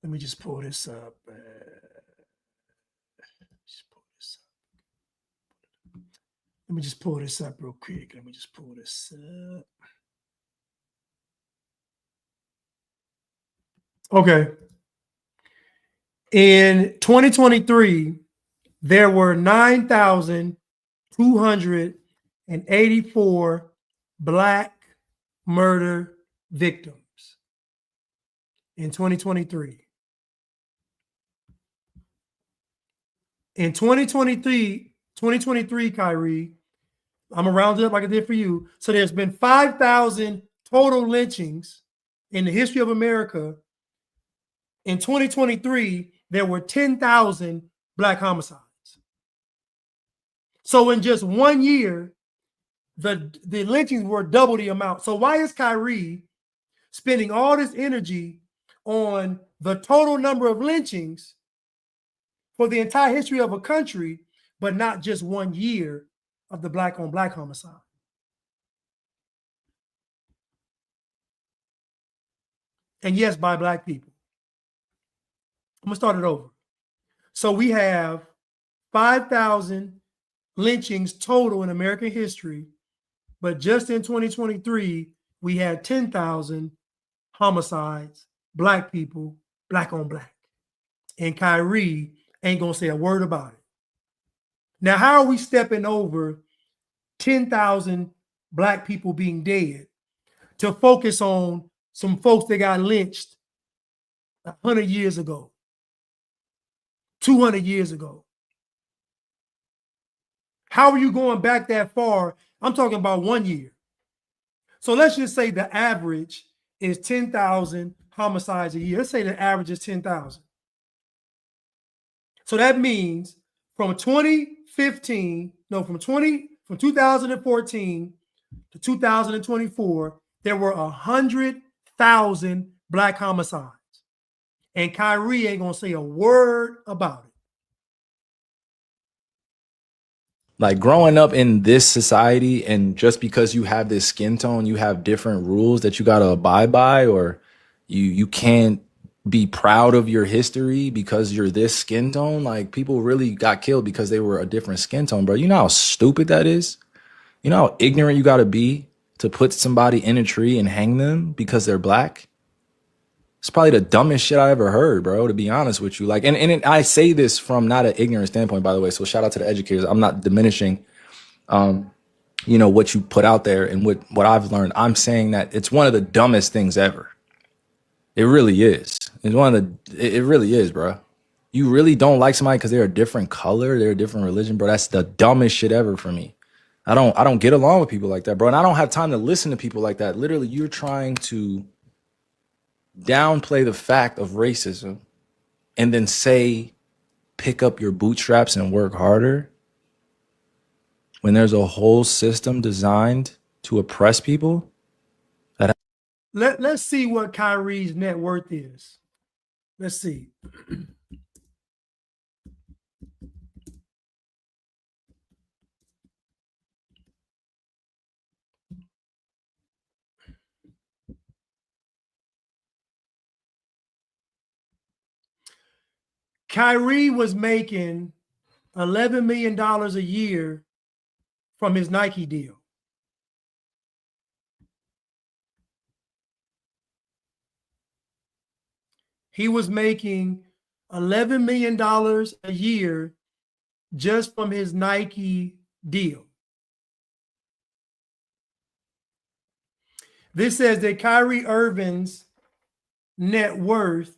S1: Let me just pull this up. Let me just pull this up real quick. Let me just pull this up. Okay. In 2023, there were 9,284 Black murder victims in 2023. In 2023, Kyrie, I'm gonna round it up like I did for you. So there's been 5,000 total lynchings in the history of America. In 2023, there were 10,000 Black homicides. So in just 1 year, the lynchings were double the amount. So why is Kyrie spending all this energy on the total number of lynchings for the entire history of a country, but not just 1 year of the Black on Black homicide? And yes, by Black people. I'm gonna start it over. So we have 5,000 lynchings total in American history, but just in 2023, we had 10,000 homicides, Black people, Black on Black. and Kyrie ain't gonna say a word about it. Now, how are we stepping over 10,000 black people being dead to focus on some folks that got lynched 100 years ago, 200 years ago? How are you going back that far? I'm talking about 1 year. So let's just say the average is 10,000 homicides a year. Let's say the average is 10,000. So that means from 2014 to 2024, there were 100,000 black homicides. And Kyrie ain't gonna say a word about it.
S9: Like growing up in this society, and just because you have this skin tone, you have different rules that you got to abide by, or you can't be proud of your history because you're this skin tone. Like people really got killed because they were a different skin tone, bro. You know how stupid that is? You know how ignorant you got to be to put somebody in a tree and hang them because they're black? It's probably the dumbest shit I ever heard, bro, to be honest with you. Like, and I say this from not an ignorant standpoint, by the way. So shout out to the educators. I'm not diminishing, you know, what you put out there and what I've learned. I'm saying that it's one of the dumbest things ever. It really is. It's one of the, it really is, bro. You really don't like somebody because they're a different color, they're a different religion, bro. That's the dumbest shit ever for me. I don't get along with people like that, bro. And I don't have time to listen to people like that. Literally, you're trying to downplay the fact of racism and then say, pick up your bootstraps and work harder when there's a whole system designed to oppress people.
S1: Let's see what Kyrie's net worth is. Let's see. Kyrie was making $11 million a year from his Nike deal. He was making $11 million a year just from his Nike deal. This says that Kyrie Irving's net worth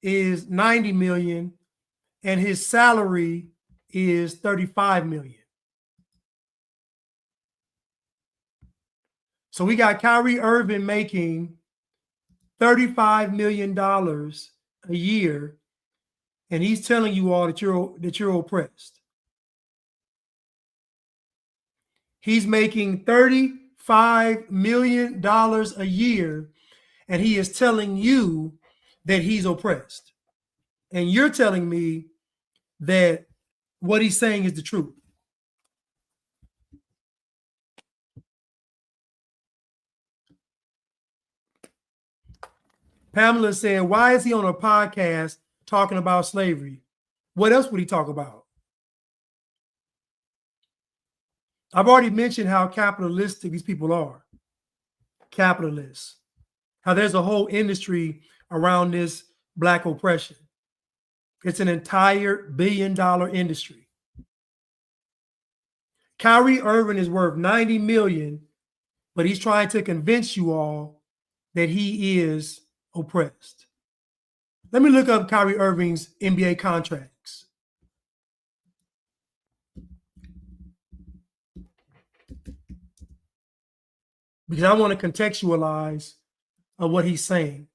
S1: is $90 million and his salary is $35 million. So we got Kyrie Irving making $35 million a year, and he's telling you all that you're oppressed. He's making $35 million a year, and he is telling you that he's oppressed. And you're telling me that what he's saying is the truth. Pamela said, why is he on a podcast talking about slavery? What else would he talk about? I've already mentioned how capitalistic these people are. Capitalists. How there's a whole industry around this black oppression. It's an entire $1 billion industry. Kyrie Irving is worth $90 million, but he's trying to convince you all that he is oppressed. Let me look up Kyrie Irving's NBA contracts. Because I want to contextualize what he's saying.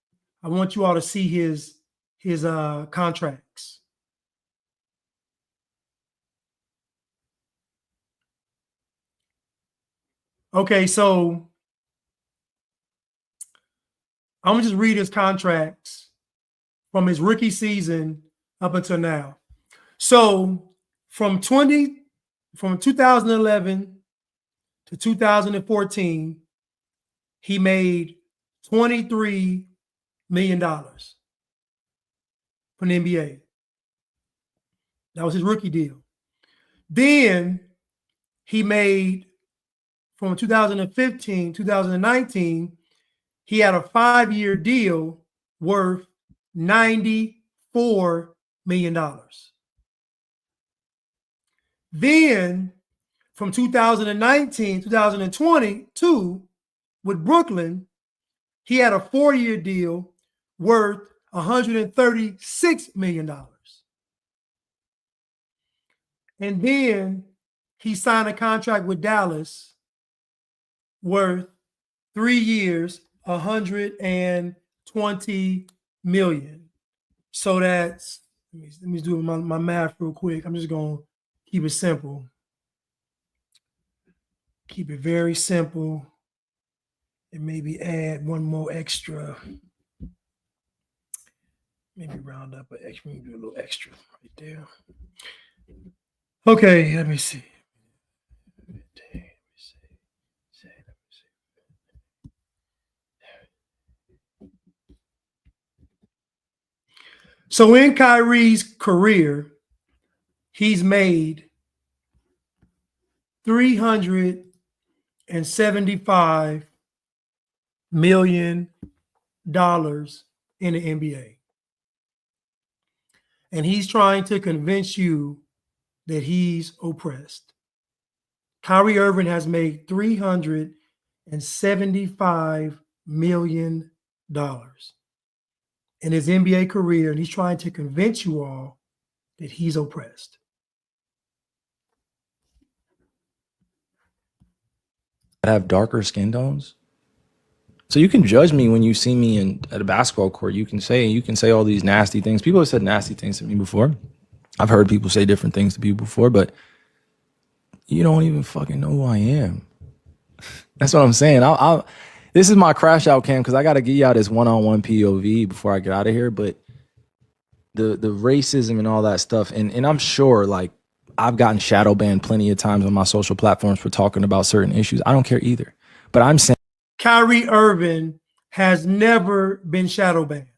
S1: I want you all to see his contracts. Okay, so I'm gonna just read his contracts from his rookie season up until now. So from 2011 to 2014, he made $23 million from the NBA. That was his rookie deal. Then he made, from 2015, 2019, he had a 5-year deal worth $94 million. Then from 2019, 2022 with Brooklyn, he had a 4-year deal worth $136 million. And then he signed a contract with Dallas worth 3 years, $120 million. So that's, let me do my math real quick. I'm just going to keep it simple. Keep it very simple. And maybe add one more extra. Maybe round up an extra, maybe do a little extra right there. Okay, let me see. So in Kyrie's career, he's made $375 million in the NBA. And he's trying to convince you that he's oppressed. Kyrie Irving has made $375 million in his NBA career, and he's trying to convince you all that he's oppressed.
S9: I have darker skin tones. So you can judge me when you see me at a basketball court. You can say all these nasty things. People have said nasty things to me before. I've heard people say different things to people before, but you don't even fucking know who I am. That's what I'm saying. This is my crash out cam because I got to get y'all this one-on-one POV before I get out of here. But the racism and all that stuff, and I'm sure like I've gotten shadow banned plenty of times on my social platforms for talking about certain issues. I don't care either. But I'm saying
S1: Kyrie Irving has never been shadow banned.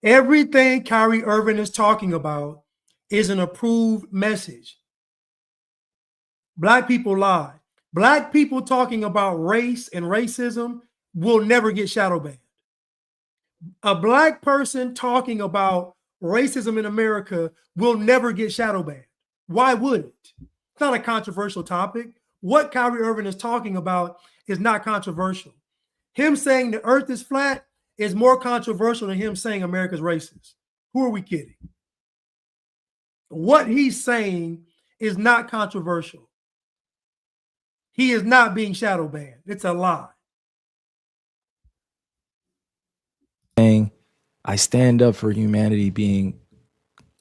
S1: Everything Kyrie Irving is talking about is an approved message. Black people lie. Black people talking about race and racism will never get shadow banned. A black person talking about racism in America will never get shadow banned. Why would it? It's not a controversial topic. What Kyrie Irving is talking about is not controversial. Him saying the earth is flat is more controversial than him saying America's racist. Who are we kidding? What he's saying is not controversial. He is not being shadow banned. It's a lie.
S9: I stand up for humanity being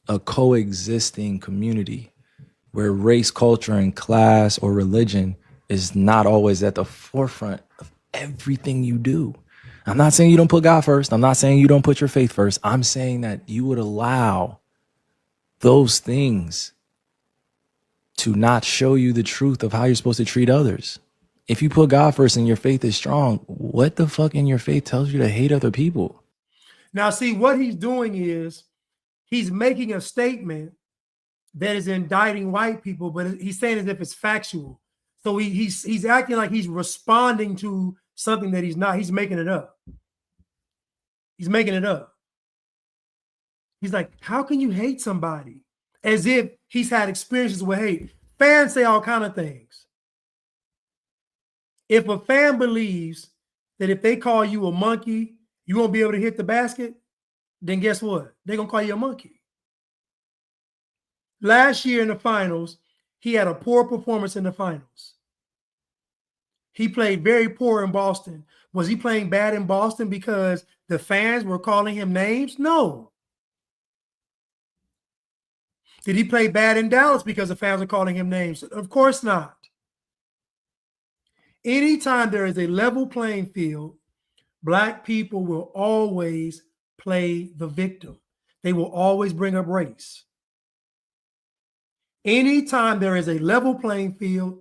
S9: a coexisting community where race, culture, and class or religion is not always at the forefront of everything you do. I'm not saying you don't put God first. I'm not saying you don't put your faith first. I'm saying that you would allow those things to not show you the truth of how you're supposed to treat others. If you put God first and your faith is strong, what the fuck in your faith tells you to hate other people?
S1: Now, see, what he's doing is he's making a statement that is indicting white people, but he's saying as if it's factual. So he's acting like he's responding to something that he's not. He's making it up. He's making it up. He's like, how can you hate somebody? As if he's had experiences with hate. Fans say all kind of things. If a fan believes that if they call you a monkey, you won't be able to hit the basket, then guess what? They're going to call you a monkey. Last year in the finals, he had a poor performance in the finals. He played very poor in Boston. Was he playing bad in Boston because the fans were calling him names? No. Did he play bad in Dallas because the fans are calling him names? Of course not. Anytime there is a level playing field, Black people will always play the victim. They will always bring up race. Anytime there is a level playing field,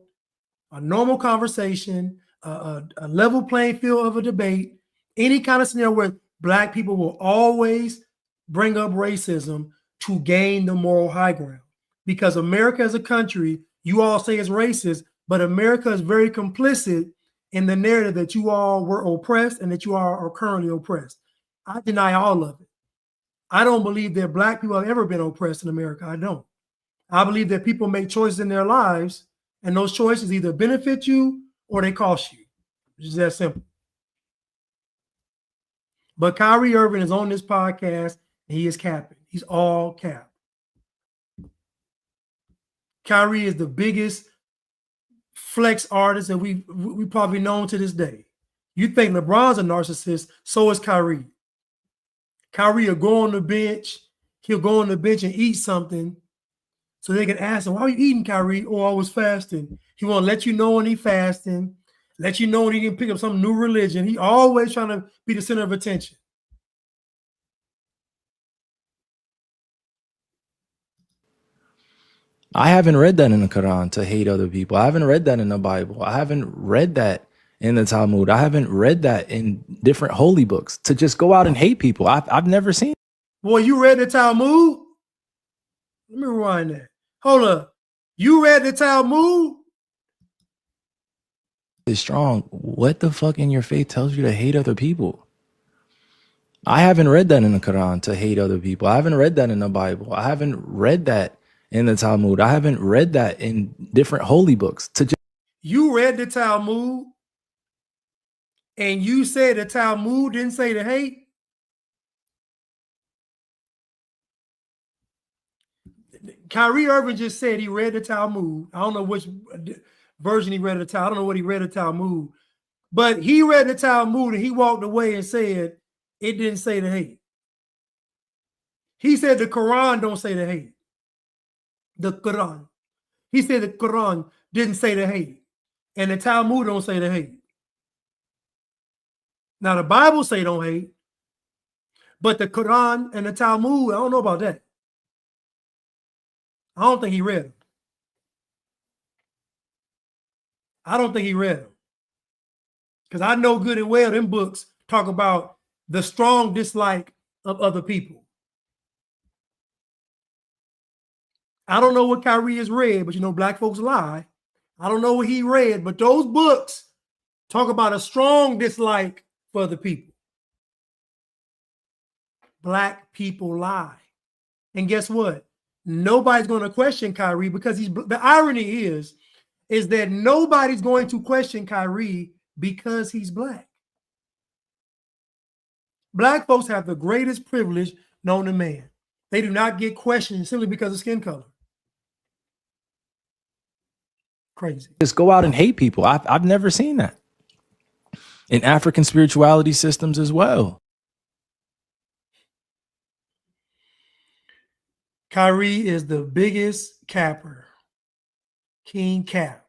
S1: a normal conversation, a level playing field of a debate, any kind of scenario where Black people will always bring up racism to gain the moral high ground. Because America as a country, you all say is racist, but America is very complicit in the narrative that you all were oppressed and that you all are currently oppressed. I deny all of it. I don't believe that black people have ever been oppressed in America. I don't. I believe that people make choices in their lives, and those choices either benefit you or they cost you. It's just that simple. But Kyrie Irving is on this podcast, and he is capping. He's all cap. Kyrie is the biggest flex artist that we probably known to this day. You think LeBron's a narcissist, so is Kyrie. Kyrie will go on the bench. He'll go on the bench and eat something so they can ask him, why are you eating, Kyrie? Oh, I was fasting. He won't let you know when he's fasting, let you know when he didn't pick up some new religion. He always trying to be the center of attention.
S9: I haven't read that in the Quran to hate other people. I haven't read that in the Bible. I haven't read that in the Talmud. I haven't read that in different holy books to just go out and hate people. I've never seen.
S1: Boy, you read the Talmud? Let me rewind that. Hold up. You read the Talmud?
S9: It's strong. What the fuck in your faith tells you to hate other people? I haven't read that in the Quran to hate other people. I haven't read that in the Bible. I haven't read that in the Talmud. I haven't read that in different holy books to just.
S1: You read the Talmud and you said the Talmud didn't say to hate? Kyrie Irving just said he read the Talmud. I don't know which version he read the Talmud. I don't know what he read the Talmud. But he read the Talmud and he walked away and said it didn't say to hate. He said the Quran don't say to hate. The Quran. He said the Quran didn't say to hate. And the Talmud don't say to hate. Now the Bible say don't hate. But the Quran and the Talmud, I don't know about that. I don't think he read them. I don't think he read them. Because I know good and well them books talk about the strong dislike of other people. I don't know what Kyrie has read, but you know, black folks lie. I don't know what he read, but those books talk about a strong dislike for other people. Black people lie. And guess what? Nobody's going to question Kyrie because the irony is that nobody's going to question Kyrie because he's black. Black folks have the greatest privilege known to man. They do not get questioned simply because of skin color. Crazy.
S9: Just go out and hate people. I've never seen that in African spirituality systems as well.
S1: Kyrie is the biggest capper. King Cap.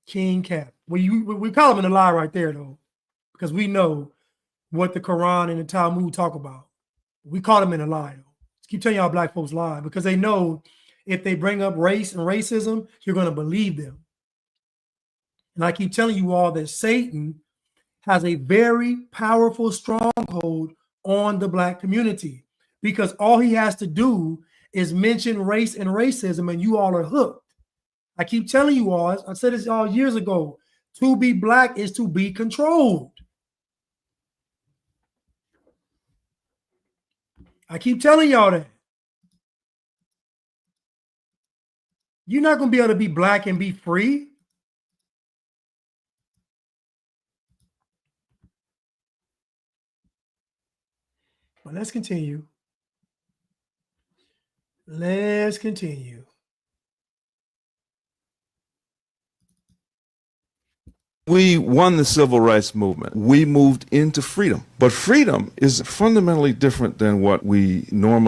S1: King Cap. We call him in a lie right there, though, because we know what the Quran and the Talmud talk about. We call him in a lie, though. Keep telling y'all black folks lie because they know if they bring up race and racism, you're going to believe them. And I keep telling you all that Satan has a very powerful stronghold on the black community because all he has to do is mention race and racism and you all are hooked. I keep telling you all, I said this all years ago, to be black is to be controlled. I keep telling y'all that. You're not going to be able to be black and be free. But let's continue. Let's continue.
S10: We won the civil rights movement. We moved into freedom. But freedom is fundamentally different than what we normally.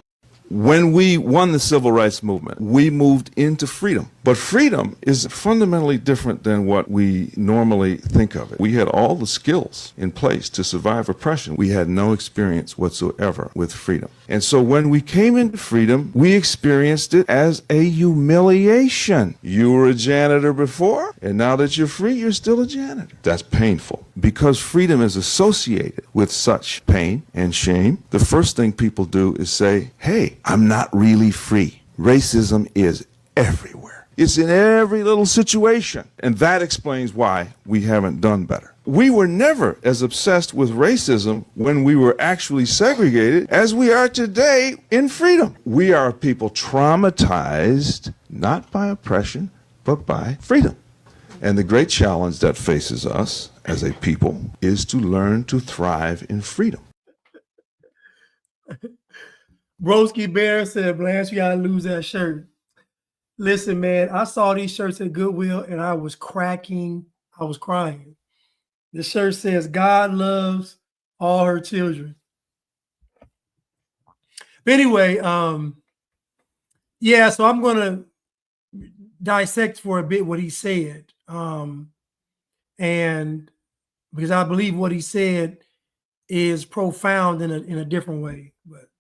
S10: When we won the civil rights movement, we moved into freedom. But freedom is fundamentally different than what we normally think of it. We had all the skills in place to survive oppression. We had no experience whatsoever with freedom. And so when we came into freedom, we experienced it as a humiliation. You were a janitor before, and now that you're free, you're still a janitor. That's painful. Because freedom is associated with such pain and shame, the first thing people do is say, hey, I'm not really free. Racism is everywhere. It's in every little situation. And that explains why we haven't done better. We were never as obsessed with racism when we were actually segregated as we are today in freedom. We are a people traumatized not by oppression, but by freedom. And the great challenge that faces us as a people is to learn to thrive in freedom.
S1: Broski Bear said, Blanche, you gotta lose that shirt. Listen, man, I saw these shirts at Goodwill and I was crying. The shirt says, God loves all her children. But anyway, yeah, so I'm gonna dissect for a bit what he said. And because I believe what he said is profound in a different way. But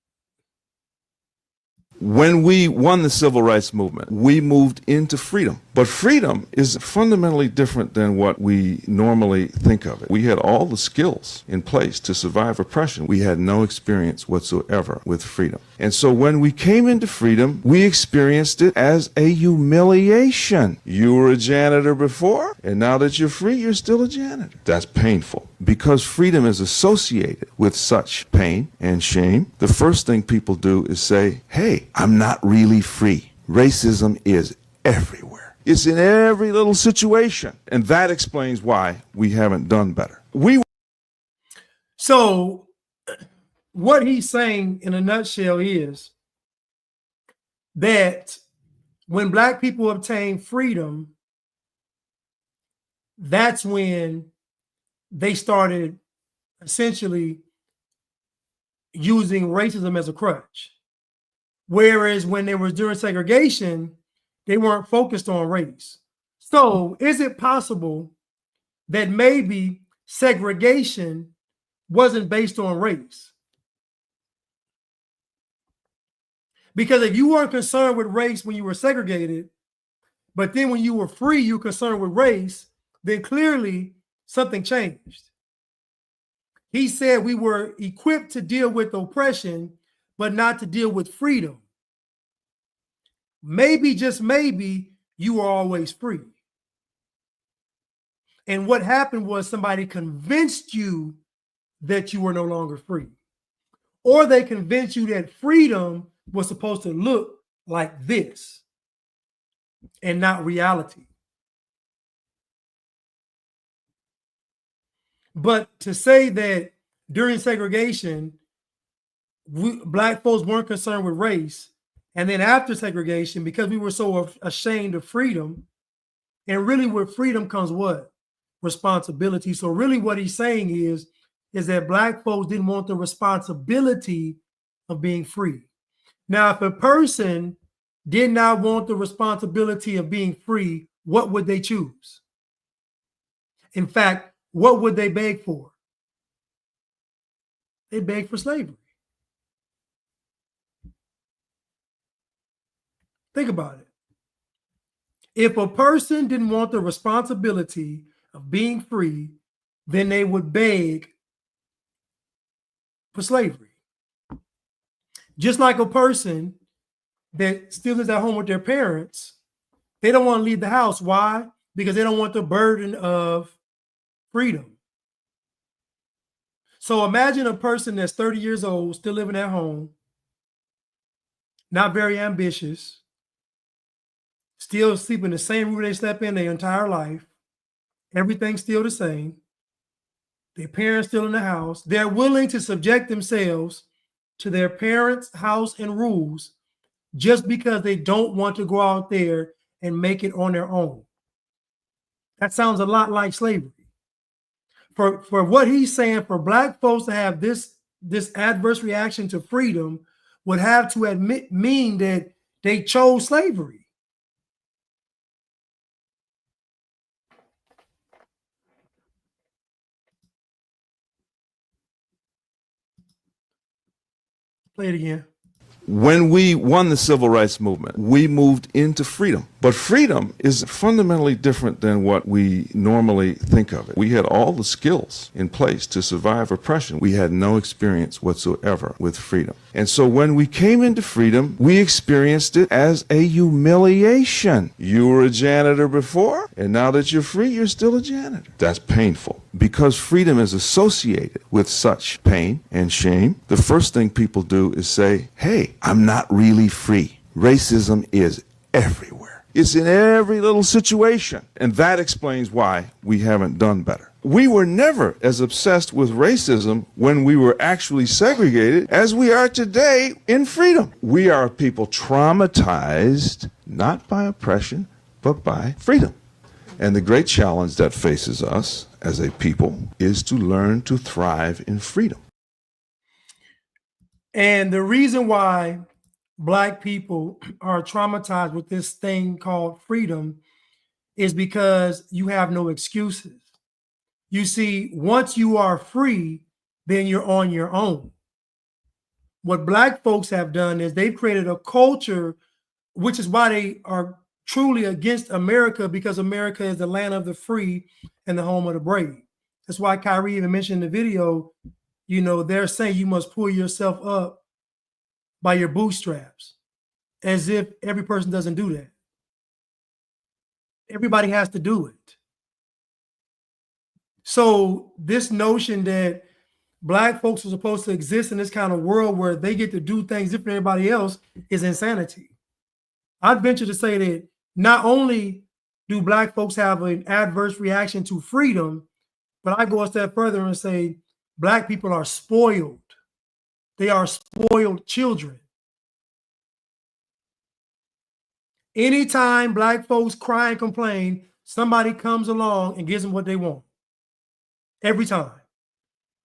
S10: when we won the civil rights movement, we moved into freedom. But freedom is fundamentally different than what we normally think of it. We had all the skills in place to survive oppression. We had no experience whatsoever with freedom. And so when we came into freedom, we experienced it as a humiliation. You were a janitor before, and now that you're free, you're still a janitor. That's painful. Because freedom is associated with such pain and shame, the first thing people do is say, hey, I'm not really free. Racism is everywhere. It's in every little situation. And that explains why we haven't done better.
S1: So what he's saying in a nutshell is that when Black people obtain freedom, that's when they started essentially using racism as a crutch. Whereas when they were during segregation, they weren't focused on race. So is it possible that maybe segregation wasn't based on race? Because if you weren't concerned with race when you were segregated, but then when you were free, you were concerned with race, then clearly something changed. He said we were equipped to deal with oppression, but not to deal with freedom. Maybe, just maybe, you were always free. And what happened was somebody convinced you that you were no longer free. Or they convinced you that freedom was supposed to look like this and not reality. But to say that during segregation, Black folks weren't concerned with race, and then after segregation, because we were so ashamed of freedom, and really with freedom comes what? Responsibility. So really what he's saying is that Black folks didn't want the responsibility of being free. Now, if a person did not want the responsibility of being free, what would they choose? In fact, what would they beg for? They beg for slavery. Think about it. If a person didn't want the responsibility of being free, then they would beg for slavery. Just like a person that still is at home with their parents, they don't want to leave the house. Why? Because they don't want the burden of freedom. So imagine a person that's 30 years old, still living at home, not very ambitious, still sleeping in the same room they slept in their entire life. Everything's still the same. Their parents still in the house. They're willing to subject themselves to their parents' house and rules just because they don't want to go out there and make it on their own. That sounds a lot like slavery. For what he's saying, for Black folks to have this adverse reaction to freedom would have to mean that they chose slavery. Play it again.
S10: When we won the civil rights movement, we moved into freedom. But freedom is fundamentally different than what we normally think of it. We had all the skills in place to survive oppression. We had no experience whatsoever with freedom. And so when we came into freedom, we experienced it as a humiliation. You were a janitor before, and now that you're free, you're still a janitor. That's painful. Because freedom is associated with such pain and shame, the first thing people do is say, hey, I'm not really free. Racism is everywhere. It's in every little situation. And that explains why we haven't done better. We were never as obsessed with racism when we were actually segregated as we are today in freedom. We are people traumatized, not by oppression, but by freedom. And the great challenge that faces us as a people is to learn to thrive in freedom.
S1: And the reason why Black people are traumatized with this thing called freedom is because you have no excuses. You see, once you are free, then you're on your own. What Black folks have done is they've created a culture, which is why they are truly against America, because America is the land of the free and the home of the brave. That's why Kyrie even mentioned in the video, you know, they're saying you must pull yourself up by your bootstraps, as if every person doesn't do that. Everybody has to do it. So this notion that Black folks are supposed to exist in this kind of world where they get to do things different than everybody else is insanity. I'd venture to say that not only do Black folks have an adverse reaction to freedom, but I go a step further and say Black people are spoiled. They are spoiled children. Anytime Black folks cry and complain, somebody comes along and gives them what they want. Every time.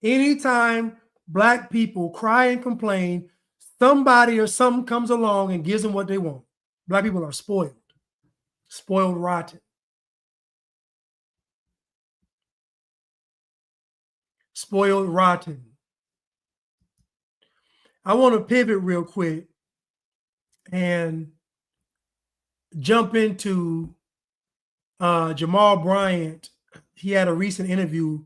S1: Anytime Black people cry and complain, somebody or something comes along and gives them what they want. Black people are spoiled. Spoiled rotten. Spoiled rotten. I want to pivot real quick and jump into Jamal Bryant. He had a recent interview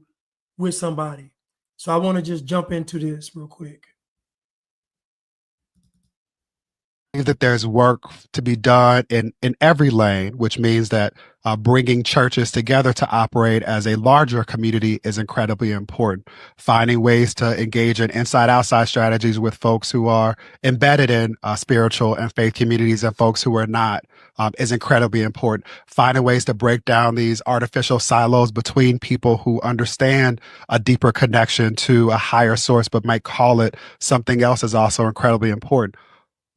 S1: with somebody. So I want to just jump into this real quick.
S11: That there's work to be done in every lane, which means that bringing churches together to operate as a larger community is incredibly important. Finding ways to engage in inside-outside strategies with folks who are embedded in spiritual and faith communities and folks who are not is incredibly important. Finding ways to break down these artificial silos between people who understand a deeper connection to a higher source but might call it something else is also incredibly important.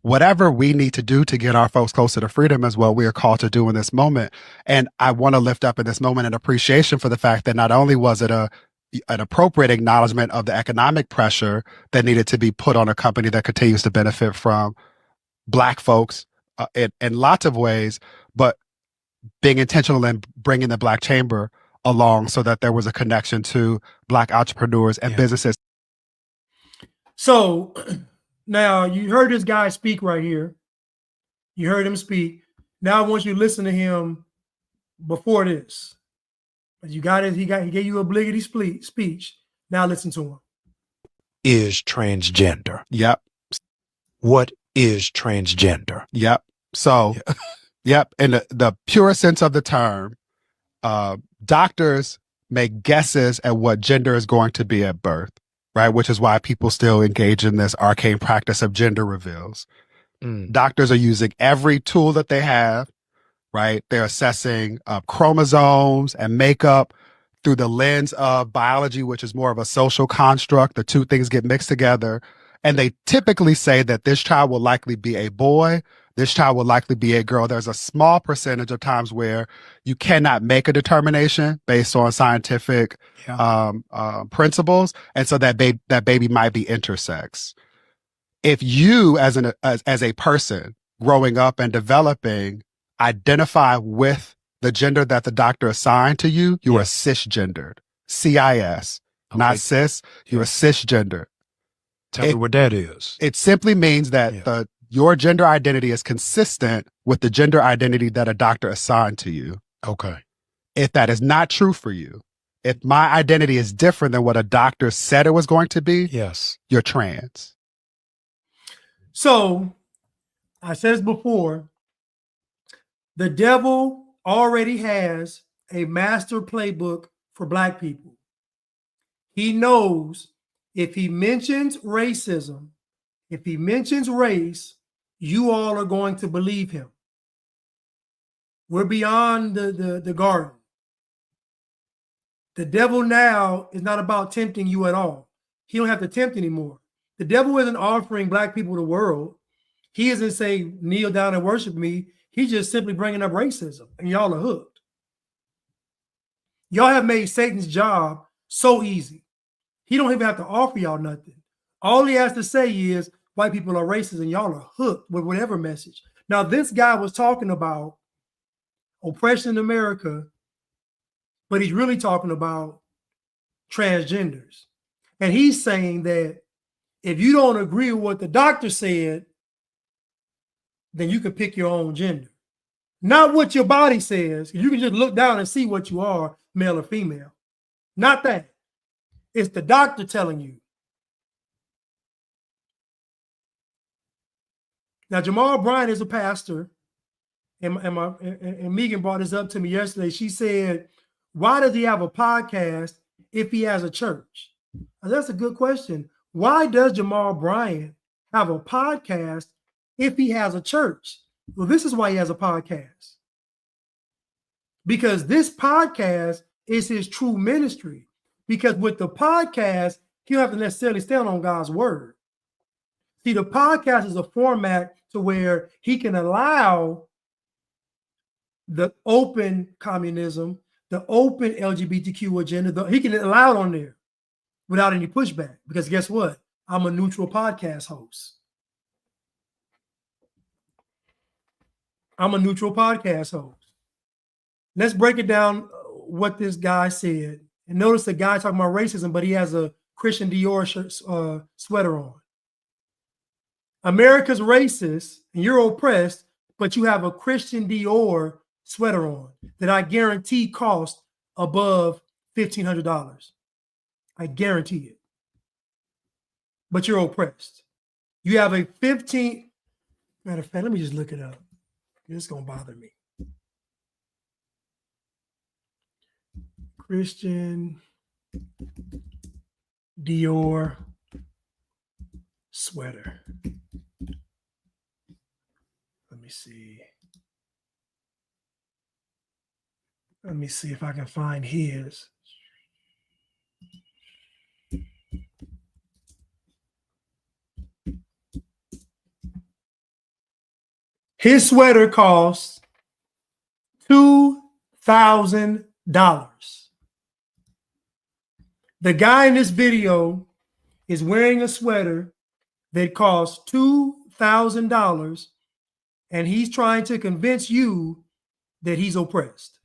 S11: Whatever we need to do to get our folks closer to freedom is what we are called to do in this moment. And I want to lift up in this moment an appreciation for the fact that not only was it an appropriate acknowledgement of the economic pressure that needed to be put on a company that continues to benefit from Black folks in lots of ways, but being intentional in bringing the Black Chamber along so that there was a connection to Black entrepreneurs and businesses.
S1: So now you heard this guy speak right here. You heard him speak. Now I want you to listen to him before this. You got it. He gave you a obligatory speech. Now listen to him.
S12: Is transgender.
S11: Yep.
S12: What is transgender?
S11: Yep. So, yep. In the pure sense of the term, doctors make guesses at what gender is going to be at birth, right? Which is why people still engage in this arcane practice of gender reveals. Doctors are using every tool that they have, right? They're assessing chromosomes and makeup through the lens of biology, which is more of a social construct. The two things get mixed together. And they typically say that this child will likely be a boy. This child will likely be a girl. There's a small percentage of times where you cannot make a determination based on scientific principles. And so that baby might be intersex. If you as a person growing up and developing identify with the gender that the doctor assigned to you, you are cisgendered. CIS, not cis, you are cisgendered.
S12: Tell me what that is.
S11: It simply means that your gender identity is consistent with the gender identity that a doctor assigned to you.
S12: Okay.
S11: If that is not true for you, if my identity is different than what a doctor said it was going to be,
S12: yes,
S11: you're trans.
S1: So I said this before, the devil already has a master playbook for Black people. He knows if he mentions racism, if he mentions race, you all are going to believe him. We're beyond the garden. The devil now is not about tempting you at all. He don't have to tempt anymore. The devil isn't offering black people the world. He isn't saying, kneel down and worship me. He's just simply bringing up racism, and y'all are hooked. Y'all have made Satan's job so easy. He don't even have to offer y'all nothing. All he has to say is white people are racist, and y'all are hooked with whatever message. Now, this guy was talking about oppression in America, but he's really talking about transgenders. And he's saying that if you don't agree with what the doctor said, then you can pick your own gender. Not what your body says. You can just look down and see what you are, male or female. Not that. It's the doctor telling you. Now, Jamal Bryant is a pastor, and Megan brought this up to me yesterday. She said, why does he have a podcast if he has a church? Now, that's a good question. Why does Jamal Bryant have a podcast if he has a church? Well, this is why he has a podcast. Because this podcast is his true ministry. Because with the podcast, he don't have to necessarily stand on God's word. See, the podcast is a format to where he can allow the open communism, the open LGBTQ agenda, he can allow it on there without any pushback. Because guess what? I'm a neutral podcast host. I'm a neutral podcast host. Let's break it down what this guy said. And notice the guy talking about racism, but he has a Christian Dior shirt, sweater on. America's racist and you're oppressed, but you have a Christian Dior sweater on that I guarantee cost above $1,500. I guarantee it. But you're oppressed. You have a 15, matter of fact, let me just look it up. It's going to bother me. Christian Dior sweater. Let me see. Let me see if I can find his. His sweater costs $2,000. The guy in this video is wearing a sweater that costs $2,000, and he's trying to convince you that he's oppressed.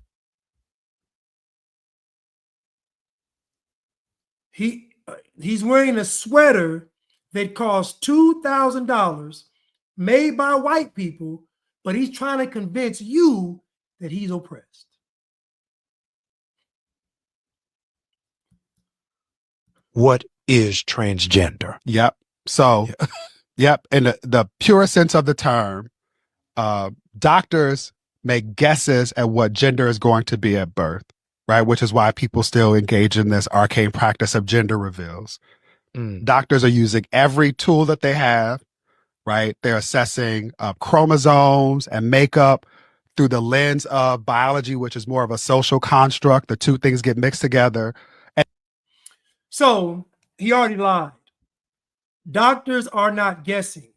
S1: He's wearing a sweater that costs $2,000, made by white people, but he's trying to convince you that he's oppressed.
S12: What is transgender?
S11: Yep. So, yep. In the purest sense of the term, doctors make guesses at what gender is going to be at birth, right? Which is why people still engage in this arcane practice of gender reveals. Doctors are using every tool that they have, right? They're assessing chromosomes and makeup through the lens of biology, which is more of a social construct. The two things get mixed together.
S1: So he already lied. Doctors are not guessing.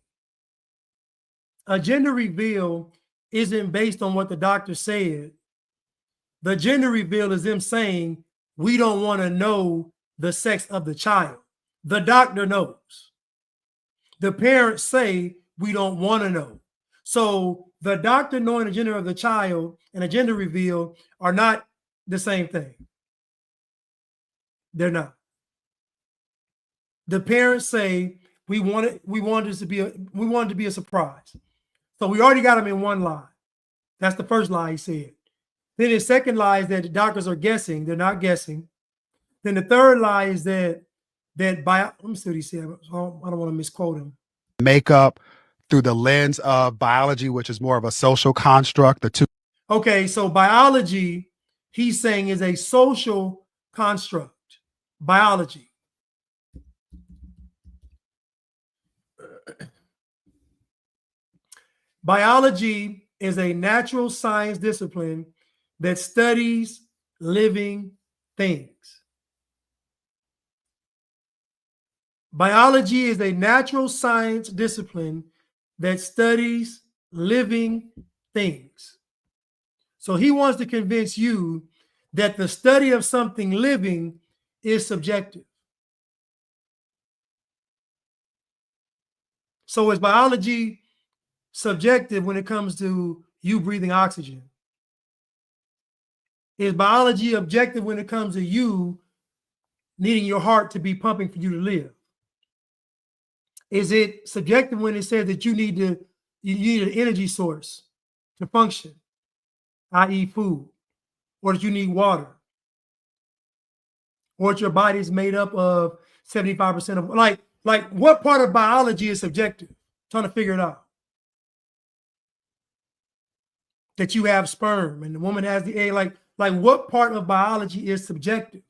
S1: A gender reveal isn't based on what the doctor said. The gender reveal is them saying, we don't want to know the sex of the child. The doctor knows. The parents say, we don't want to know. So the doctor knowing the gender of the child and a gender reveal are not the same thing. They're not. The parents say, we wanted it to be a surprise. So we already got him in one lie. That's the first lie he said. Then his second lie is that the doctors are guessing. They're not guessing. Then the third lie is let me see what he said. I don't want to misquote him.
S11: Makeup through the lens of biology, which is more of a social construct. The two.
S1: Okay, so biology, he's saying, is a social construct. biology. Biology is a natural science discipline that studies living things. Biology is a natural science discipline that studies living things. So he wants to convince you that the study of something living is subjective. So is biology subjective when it comes to you breathing oxygen? Is biology objective when it comes to you needing your heart to be pumping for you to live? Is it subjective when it says that you need an energy source to function, i.e. food, or that you need water, or that your body is made up of 75% of, like what part of biology is subjective? Trying to figure it out. That you have sperm and the woman has the egg, like what part of biology is subjective?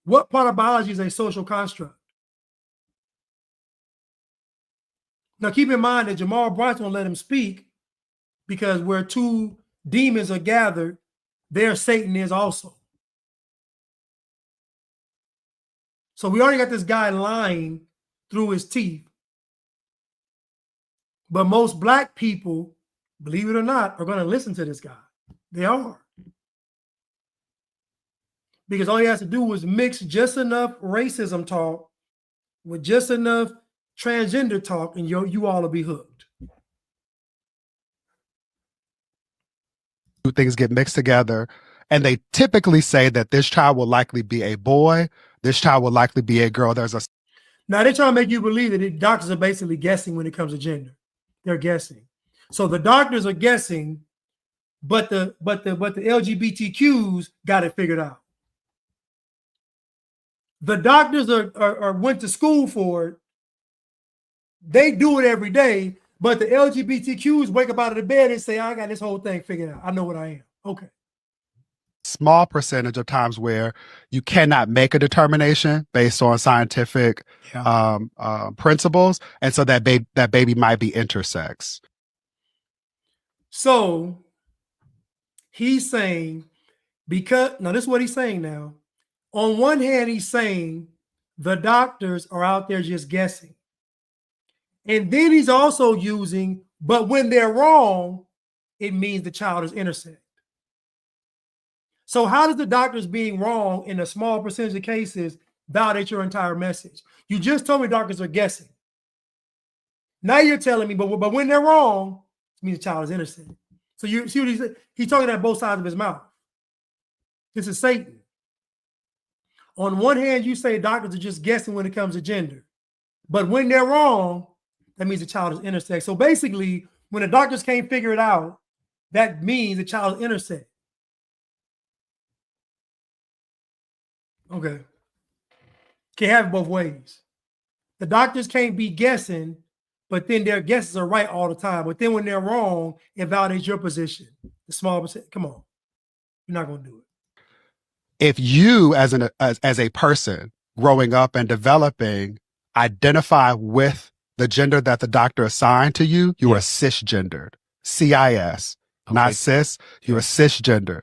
S1: What part of biology is a social construct? Now keep in mind that Jamal Bryson won't let him speak because where two demons are gathered, there Satan is also. So we already got this guy lying through his teeth. But most black people, believe it or not, are going to listen to this guy. They are. Because all he has to do is mix just enough racism talk with just enough transgender talk, and you all will be hooked.
S11: Things get mixed together, and they typically say that this child will likely be a boy, this child will likely be a girl.
S1: Now they're trying to make you believe that the doctors are basically guessing when it comes to gender. They're guessing. So the doctors are guessing, but the LGBTQs got it figured out. The doctors are went to school for it. They do it every day, but the LGBTQs wake up out of the bed and say, I got this whole thing figured out. I know what I am. Okay.
S11: Small percentage of times where you cannot make a determination based on scientific principles, and so that baby might be intersex.
S1: So he's saying, because now this is what he's saying now. On one hand, he's saying the doctors are out there just guessing. And then he's also using, but when they're wrong, it means the child is intersex. So how does the doctors being wrong in a small percentage of cases validate your entire message? You just told me doctors are guessing. Now you're telling me, but when they're wrong, it means the child is intersex. So you see what he's talking at both sides of his mouth. This is Satan. On one hand, you say doctors are just guessing when it comes to gender. But when they're wrong, that means the child is intersex. So basically, when the doctors can't figure it out, that means the child is intersex. Okay. Can't have it both ways. The doctors can't be guessing, but then their guesses are right all the time. But then when they're wrong, it validates your position. The small percent. Come on. You're not going to do it.
S11: If you, as a person growing up and developing, identify with the gender that the doctor assigned to you, you are cisgendered. CIS, not cis. You are cisgendered.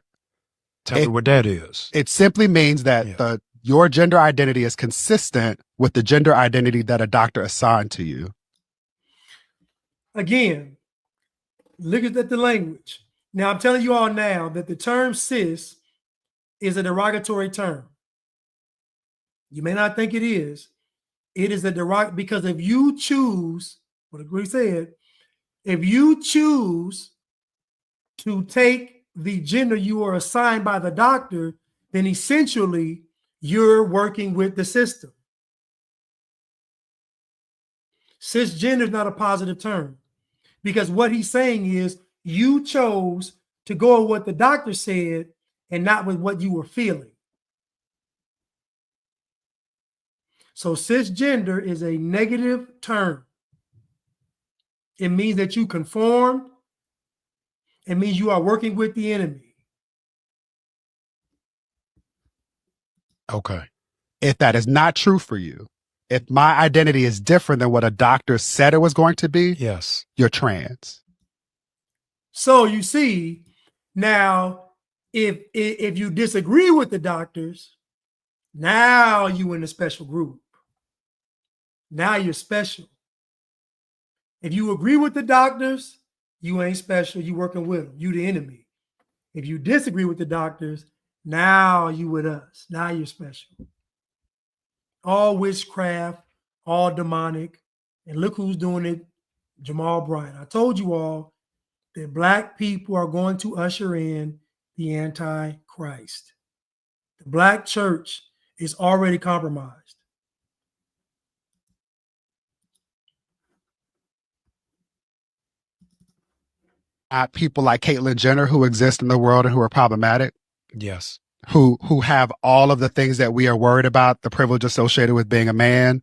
S12: Tell me what that is.
S11: It simply means that your gender identity is consistent with the gender identity that a doctor assigned to you.
S1: Again, look at the language. Now, I'm telling you all now that the term cis is a derogatory term. You may not think it is. It is a derogatory, because if you choose, what we said, if you choose to take the gender you are assigned by the doctor, then essentially you're working with the system. Cisgender is not a positive term, because what he's saying is you chose to go with what the doctor said and not with what you were feeling. So cisgender is a negative term. It means that you conform. It means you are working with the enemy.
S12: Okay.
S11: If that is not true for you, if my identity is different than what a doctor said it was going to be,
S12: Yes.
S11: you're trans.
S1: So you see, now if you disagree with the doctors, now you in a special group. Now you're special. If you agree with the doctors, you ain't special. You working with them. You the enemy. If you disagree with the doctors, now you with us. Now you're special. All witchcraft, all demonic. And look who's doing it, Jamal Bryant. I told you all that Black people are going to usher in the Antichrist. The Black church is already compromised.
S11: People like Caitlyn Jenner who exist in the world and who are problematic,
S12: Yes.
S11: who have all of the things that we are worried about, the privilege associated with being a man,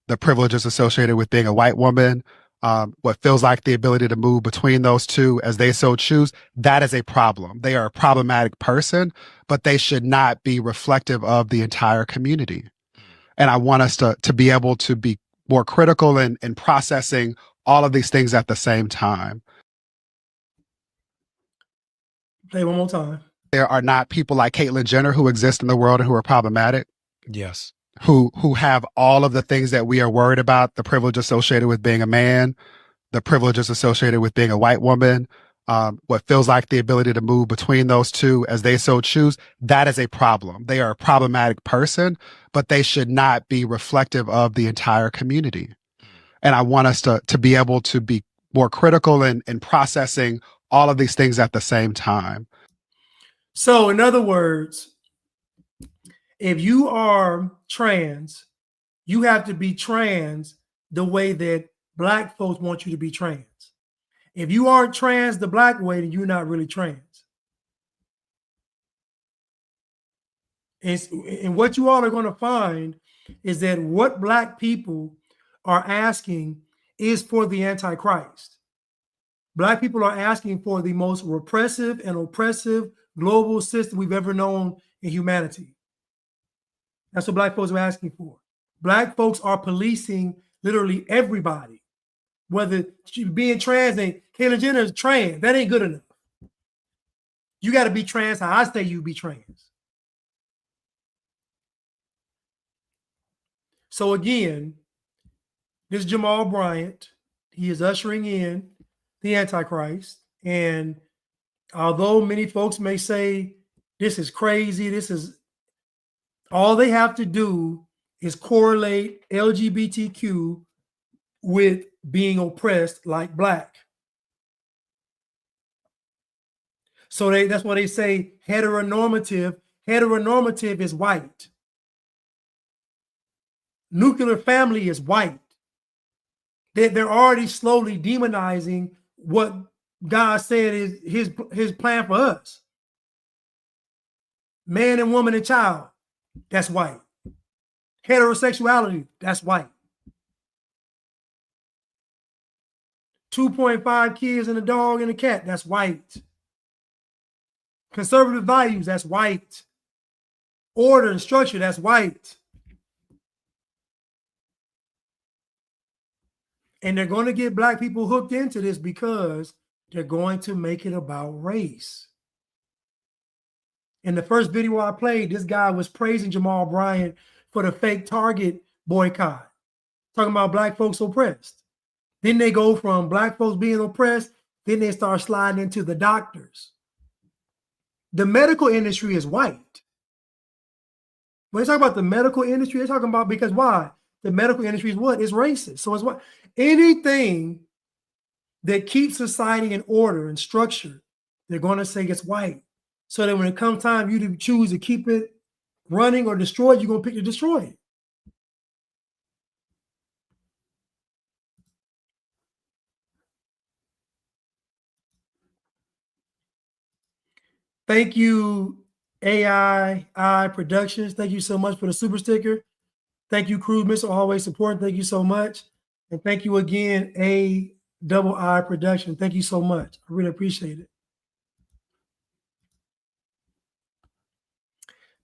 S11: the privileges associated with being a white woman, what feels like the ability to move between those two as they so choose, that is a problem. They are a problematic person, but they should not be reflective of the entire community. And I want us to be able to be more critical in processing all of these things at the same time.
S1: Play one more time.
S11: There are not people like Caitlyn Jenner who exist in the world and who are problematic,
S12: Yes.
S11: who have all of the things that we are worried about, the privilege associated with being a man, the privileges associated with being a white woman, what feels like the ability to move between those two as they so choose, that is a problem. They are a problematic person, but they should not be reflective of the entire community. And I want us to be able to be more critical in processing all of these things at the same time.
S1: So in other words, if you are trans, you have to be trans the way that Black folks want you to be trans. If you aren't trans the Black way, then you're not really trans. And what you all are going to find is that what Black people are asking is for the Antichrist. Black people are asking for the most repressive and oppressive global system we've ever known in humanity. That's what Black folks are asking for. Black folks are policing literally everybody. Whether being trans and Caitlyn Jenner is trans, that ain't good enough. You got to be trans how I say you be trans. So again, this is Jamal Bryant. He is ushering in the Antichrist. And although many folks may say this is crazy, this is all they have to do is correlate LGBTQ with being oppressed like Black. So that's why they say heteronormative. Heteronormative is white. Nuclear family is white. They're already slowly demonizing what God said is his plan for us. Man and woman and child, that's white. Heterosexuality, that's white. 2.5 kids and a dog and a cat, that's white. Conservative values, that's white. Order and structure, that's white. And they're going to get Black people hooked into this because they're going to make it about race. In the first video I played, this guy was praising Jamal Bryant for the fake Target boycott, talking about Black folks oppressed. Then they go from Black folks being oppressed, then they start sliding into the doctors. The medical industry is white. When they talk about the medical industry, they're talking about because why? The medical industry is what? It's racist. So it's what? Anything that keeps society in order and structure, they're going to say it's white. So that when it comes time you to choose to keep it running or destroy it, you're going to pick to destroy it. Thank you, AI Productions. Thank you so much for the super sticker. Thank you, Cruise Missile, always support. Thank you so much. And thank you again, AI Production. Thank you so much. I really appreciate it.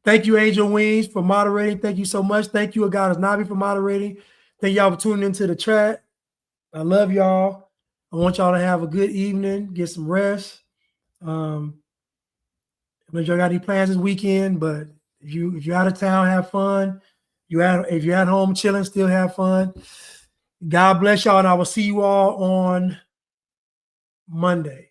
S1: Thank you, Angel Wings, for moderating. Thank you so much. Thank you, Agadas Nabi, for moderating. Thank y'all for tuning into the chat. I love y'all. I want y'all to have a good evening, get some rest. I don't know if y'all got any plans this weekend, but if you're out of town, have fun. If you're at home chilling, still have fun. God bless y'all, and I will see you all on Monday.